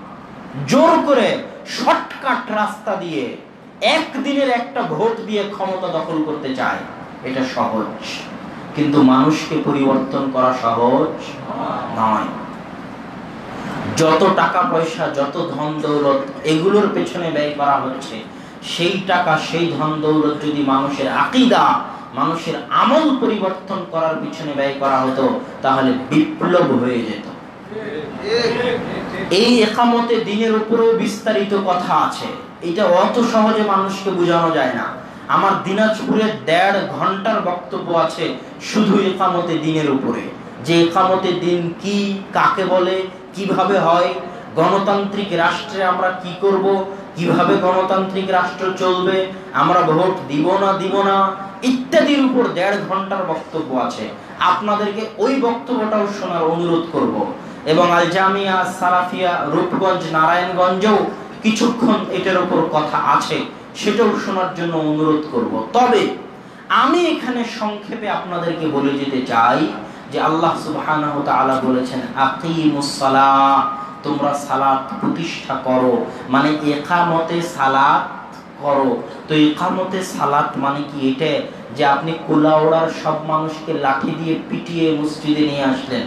জোর করে শর্টকাট রাস্তা দিয়ে একদিনের একটা ভোট দিয়ে ক্ষমতা দখল করতে চায়, এটা সহজ, কিন্তু মানুষকে পরিবর্তন করা সহজ নয়। যত টাকা পয়সা, যত ধন দৌলত এগুলোর পেছনে ব্যয় করা হচ্ছে, সেই টাকা সেই ধন দৌলত যদি মানুষের আকীদা, মানুষের আমল পরিবর্তন করার পিছনে ব্যয় করা হতো, তাহলে বিপ্লব হয়ে যেত। এই ইকামতে দ্বীনের উপরেও বিস্তারিত কথা আছে, এটা অত সহজে মানুষকে বোঝানো যায় না। আমার দিনাজপুরে 1.5 ঘন্টার বক্তব্য আছে শুধু ইকামতে দ্বীনের উপরে, যে ইকামতে দ্বীন কি, কাকে বলে, কিভাবে হয়, গণতান্ত্রিক রাষ্ট্রে আমরা কি করব, কিভাবে গণতান্ত্রিক রাষ্ট্র চলবে, আমরা ভোট দিব না ইত্যাদির উপর 1.5 ঘন্টার বক্তব্য আছে। আপনাদেরকে ওই বক্তব্যটাও শোনার অনুরোধ করব। এবং আল জামিয়া সালাফিয়া রূপগঞ্জ নারায়ণগঞ্জেও কিছুক্ষণ এটার উপর কথা আছে, সেটাও শোনার জন্য অনুরোধ করব। তবে আমি এখানে সংক্ষেপে আপনাদেরকে বলে যেতে চাই যে আল্লাহ সুবহানাহু ওয়া তাআলা বলেছেন আকিমুস সালাহ, তোমরা সালাত প্রতিষ্ঠা করো, মানে ইকামতে সালাত করো। তো ইকামতে সালাত মানে কি? এটা যে আপনি কুলাউড়ার সব মানুষকে লাঠি দিয়ে পিটিয়ে মসজিদে নিয়ে আসলেন,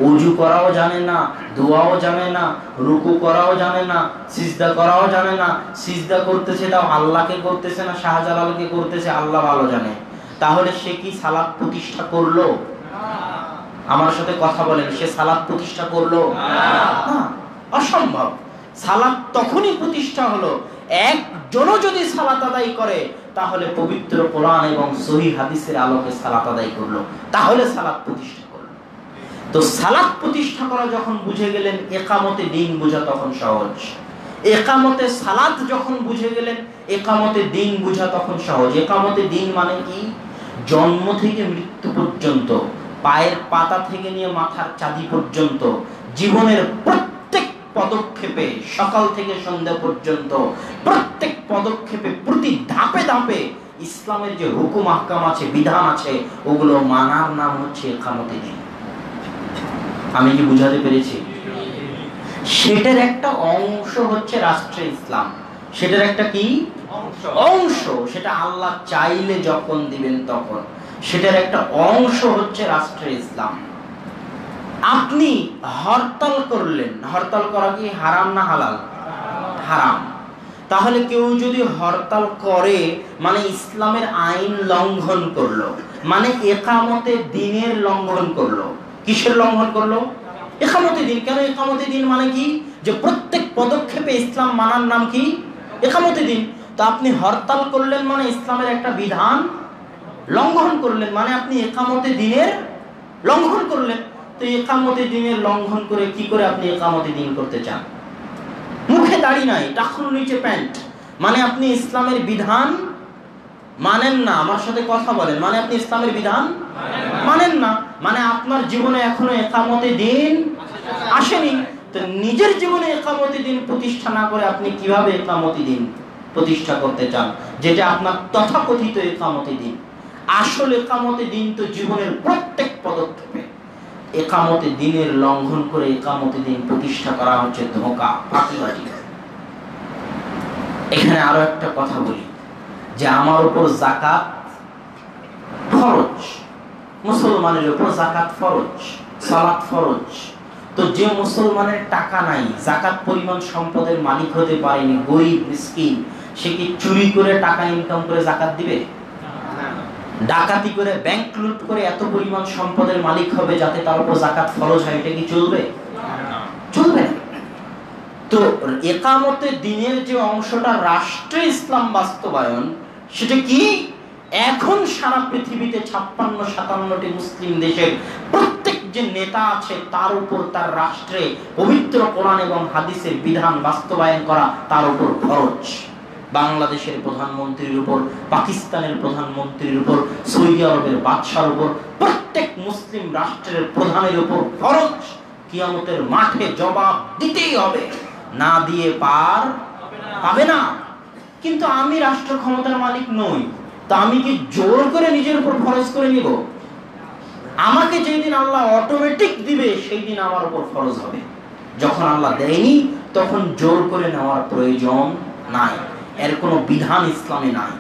ওযু করাও জানে না, দোয়াও জানে না, রুকু করাও জানে না, সিজদা করাও জানে না, সিজদা করতেছে তাও আল্লাহকে করতেছে না শাহজালালকে করতেছে, আল্লাহ ভালো জানে। তাহলে সে কি সালাত প্রতিষ্ঠা করলো? আমার সাথে কথা বলেন, সে সালাত প্রতিষ্ঠা করলো? না, অসম্ভব। সালাত তখনই প্রতিষ্ঠা হলো একজনও যদি সালাত আদায় করে, তাহলে পবিত্র কোরআন এবং সহিহ হাদিসের আলোকে সালাত আদায় করলো, তাহলে সালাত প্রতিষ্ঠা করলো। তো সালাত প্রতিষ্ঠা করা যখন বুঝে গেলেন, ইকামতে দ্বীন বোঝা তখন সহজ। ইকামতে সালাত যখন বুঝে গেলেন, ইকামতে দ্বীন বোঝা তখন সহজ। ইকামতে দ্বীন মানে কি? জন্ম থেকে মৃত্যু পর্যন্ত, পায়ের পাতা থেকে নিয়ে মাথার চাঁদি পর্যন্ত, জীবনের প্রত্যেক পদক্ষেপে, সকাল থেকে সন্ধ্যা পর্যন্ত প্রত্যেক পদক্ষেপে, প্রতি ধাপে ধাপে ইসলামের যে হুকুম আহকাম আছে, বিধান আছে, ওগুলো মানার নাম হচ্ছে ইকামতে দ্বীন। আমি কি বুঝাতে পেরেছি? সেটার একটা অংশ হচ্ছে রাষ্ট্রে ইসলাম, সেটার একটা কি অংশ, সেটা আল্লাহ চাইলে যখন দিবেন তখন, সেটার একটা অংশ হচ্ছে রাষ্ট্রে ইসলাম। আপনি হরতাল করলেন, হরতাল করা কি হারাম না হালাল? হারাম। তাহলে কেউ যদি হরতাল করে মানে ইসলামের আইন লঙ্ঘন করলো, মানে ইকামতে দ্বীনের লঙ্ঘন করলো। কিসের লঙ্ঘন করলো? ইকামতে দ্বীন। কেন ইকামতে দ্বীন মানে কি? যে প্রত্যেক পদক্ষেপে ইসলাম মানার নাম কি? ইকামতে দ্বীন। তো আপনি হরতাল করলেন মানে ইসলামের একটা বিধান লঙ্ঘন করলেন, মানে আপনি ইকামতে দ্বীনের লঙ্ঘন করলেন। তো ইকামতে দ্বীনের লঙ্ঘন করে কি করে আপনি ইকামতে দ্বীন করতে চান? মুখে দাড়ি নাই, টাকুর নিচে প্যান্ট, মানে আপনি ইসলামের বিধান মানেন না। আমার সাথে কথা বলেন, মানে আপনি ইসলামের বিধান মানেন না, মানে আপনার জীবনে এখনো ইকামতে দ্বীন আসেনি। তো নিজের জীবনে ইকামতে দ্বীন প্রতিষ্ঠা না করে আপনি কিভাবে ইকামতে দ্বীন প্রতিষ্ঠা করতে চান, যেটা আপনার তথাকথিত ইকামতে দ্বীন? আসল ইকামতে দ্বীন তো জীবনের প্রত্যেক পদক্ষেপে। ইকামতে দ্বীনের লঙ্ঘন করে ইকামতে দ্বীন প্রতিষ্ঠা করা হচ্ছে ধোঁকা, ফাঁকিবাজি। এখানে আরো একটা কথা বলি যে আমার উপর যাকাত ফরজ, মুসলমানের উপর যাকাত ফরজ, সালাত ফরজ। তো যে মুসলমানের টাকা নাই, যাকাত পরিমাণ সম্পদের মালিক হতে পারেনি, গরিব মিসকিন, সে কি চুরি করে টাকা ইনকাম করে যাকাত দিবে? ডাকাতি করে ব্যাংক লুট করে এত পরিমাণ সম্পদের মালিক হবে যাতে তার উপর যাকাত ফরজ হয়, এটা কি চলবে? চলবে না। তো ইকামতে দিনের যে অংশটা রাষ্ট্রে ইসলাম বাস্তবায়ন, সেটা কি? এখন সারা পৃথিবীতে 56-57টি মুসলিম দেশের প্রত্যেক যে নেতা আছে তার উপর তার রাষ্ট্রে পবিত্র কোরআন এবং হাদিসের বিধান বাস্তবায়ন করা তার উপর ফরজ। বাংলাদেশের প্রধানমন্ত্রীর উপর, পাকিস্তানের প্রধানমন্ত্রীর উপর, সৌদি আরবের বাদশার উপর, প্রত্যেক মুসলিম রাষ্ট্রের প্রধানের উপর ফরজ। কিয়ামতের মাঠে জবাব দিতেই হবে, না দিয়ে পার পাবে না। কিন্তু আমি রাষ্ট্র ক্ষমতার মালিক নই, তা আমি কি জোর করে নিজের উপর ফরজ করে নিব? আমাকে যেই দিন আল্লাহ অটোমেটিক দিবে সেই দিন আমার উপর ফরজ হবে। যখন আল্লাহ দেয়নি তখন জোর করে নেওয়ার প্রয়োজন নাই, এর কোনো বিধান ইসলামে নাই।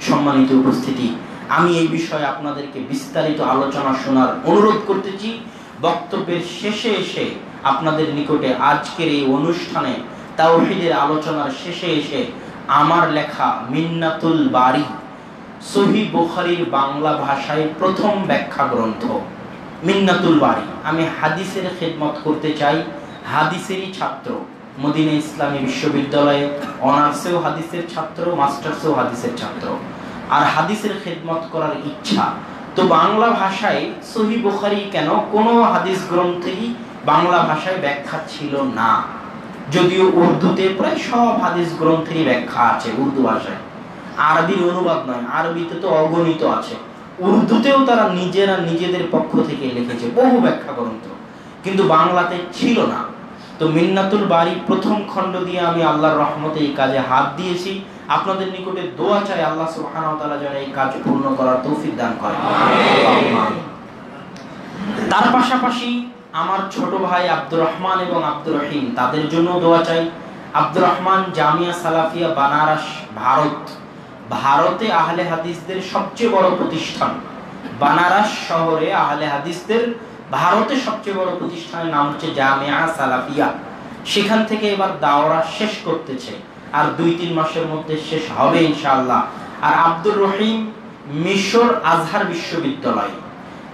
সম্মানিত উপস্থিতি, আমি এই বিষয়ে আপনাদেরকে বিস্তারিত আলোচনা শোনার অনুরোধ করতেছি। বক্তব্যের শেষে এসে আপনাদের নিকটে আজকের এই অনুষ্ঠানে তাওহীদের আলোচনার শেষে এসে আমার লেখা মিন্নাতুল বারী, সহিহ বুখারীর বাংলা ভাষায় প্রথম ব্যাখ্যা গ্রন্থ মিন্নাতুল বারী। আমি হাদিসের খেদমত করতে চাই, হাদিসেরই ছাত্র, মদিনা ইসলামী বিশ্ববিদ্যালয়ে অনার্সেও হাদিসের ছাত্র, মাস্টার্সেও হাদিসের ছাত্র, আর হাদিসের খেদমত করার ইচ্ছা। তো বাংলা ভাষায় সহিহ বুখারী কেন, কোনো হাদিস গ্রন্থেই বাংলা ভাষায় ব্যাখ্যা ছিল না, যদিও উর্দুতে প্রায় সব হাদিস গ্রন্থেরই ব্যাখ্যা আছে উর্দু ভাষায়। আরবির অনুবাদ নয়, আরবিতে তো অগণিত আছে, উর্দুতেও তারা নিজেরা নিজেদের পক্ষ থেকে লিখেছে বহু ব্যাখ্যা গ্রন্থ, কিন্তু বাংলাতে ছিল না। তো মিন্নাতুল বারী প্রথম খণ্ড দিয়ে আমি আল্লাহর রহমতে এই কাজে হাত দিয়েছি। আপনাদের নিকটে দোয়া চাই আল্লাহ সুবহানাহু ওয়া তাআলা যেন এই কাজ পূর্ণ করার তৌফিক দান করেন। তার পাশাপাশি আমার ছোট ভাই আব্দুর রহমান এবং আব্দুর রহিম, তাদের জন্য দোয়া চাই। আব্দুর রহমান জামিয়া সালাফিয়া বানারস, ভারতে আহলে হাদিসদের সবচেয়ে বড় প্রতিষ্ঠান। বানারস শহরে আহলে হাদিসদের ভারতে সবচেয়ে বড় প্রতিষ্ঠানের নাম হচ্ছে জামিয়া সালাফিয়া। সেখান থেকে এবার দাওরা শেষ করতেছে, আর 2-3 মাসের মধ্যে শেষ হবে ইনশাআল্লাহ। আর আব্দুর রহিম মিশর আজহার বিশ্ববিদ্যালয়,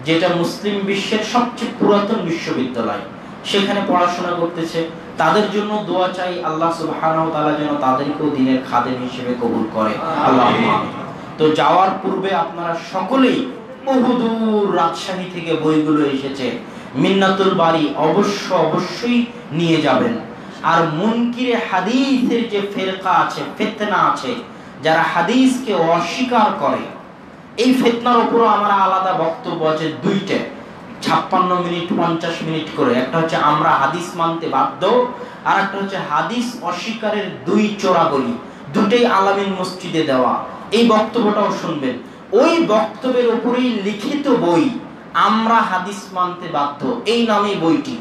যেটা মুসলিম বিশ্বের সবচেয়ে পুরাতন বিশ্ববিদ্যালয়, সেখানে পড়াশোনা করতেছে। তাদের জন্য দোয়া চাই আল্লাহ সুবহানাহু ওয়া তাআলা যেন তাদেরকেও দ্বীনের খাদেম হিসেবে কবুল করে, আল্লাহুম্মা আমিন। তো যাওয়ার পূর্বে আপনারা সকলেই, বহুদূর রাজশাহী থেকে বইগুলো এসেছে, মিন্নাতুল বারী অবশ্যই নিয়ে যাবেন। আর মুনকিরে হাদিসের যে ফিরকা আছে, ফিতনা আছে, যারা হাদিসকে অস্বীকার করে, এই ফিতনার উপর আমার আলাদা বক্তব্য আছে, 2টা, 56 মিনিট 50 মিনিট করে। একটা হচ্ছে আমরা হাদিস মানতে বাধ্য, আর একটা হচ্ছে হাদিস অস্বীকারের 2 চোরাগলি, দুটেই আলামিন মসজিদে দেওয়া। এই বক্তব্যটাও শুনবেন। ওই বক্তব্যের উপরেই লিখিত বই আমরা হাদিস মানতে বাধ্য, এই নামে বইটি।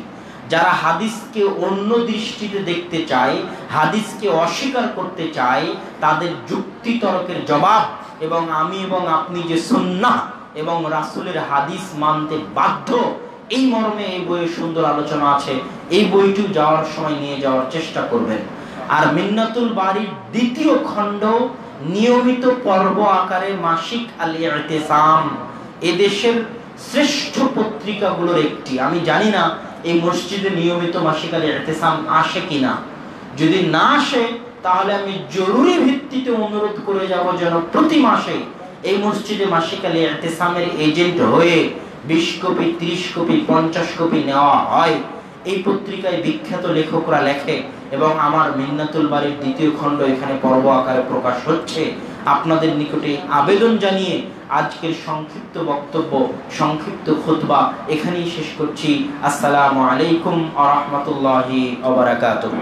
যারা হাদিসকে অন্য দৃষ্টিতে দেখতে চায়, হাদিসকে অস্বীকার করতে চায়, তাদের যুক্তি তর্কের জবাব এবং আমি এবং আপনি যে সুন্নাহ এবং রাসূলের হাদিস মানতে বাধ্য, এই মর্মে এই বইয়ে সুন্দর আলোচনা আছে। এই বইটি যাওয়ার সময় নিয়ে যাওয়ার চেষ্টা করবেন। আর মিন্নাতুল বারীর 2য় খণ্ড নিয়মিত পর্ব আকারে মাসিক আল ইতিসাম, এদেশের শ্রেষ্ঠ পত্রিকাগুলোর একটি। আমি জানি না এই মসজিদে নিয়মিত মাসিক আল ইতিসাম আসে কিনা, যদি না আসে তাহলে আমি জরুরি ভিত্তিতে অনুরোধ করে যাব যেন প্রতি মাসে এই মসজিদে মাসিক আল ইতিসামের এজেন্ট হয়ে 20 কপি, 30 কপি, 50 কপি নেওয়া হয়। এই পত্রিকায় বিখ্যাত লেখকরা লেখে এবং আমার মিন্নাতুল বারীর 2য় খণ্ড এখানে পর্ব আকারে প্রকাশ হচ্ছে। আপনাদের নিকটে আবেদন জানিয়ে আজকের সংক্ষিপ্ত বক্তব্য, সংক্ষিপ্ত খুতবা এখানেই শেষ করছি। আসসালামু আলাইকুম ওয়া রাহমাতুল্লাহি ওয়া বারাকাতুহু।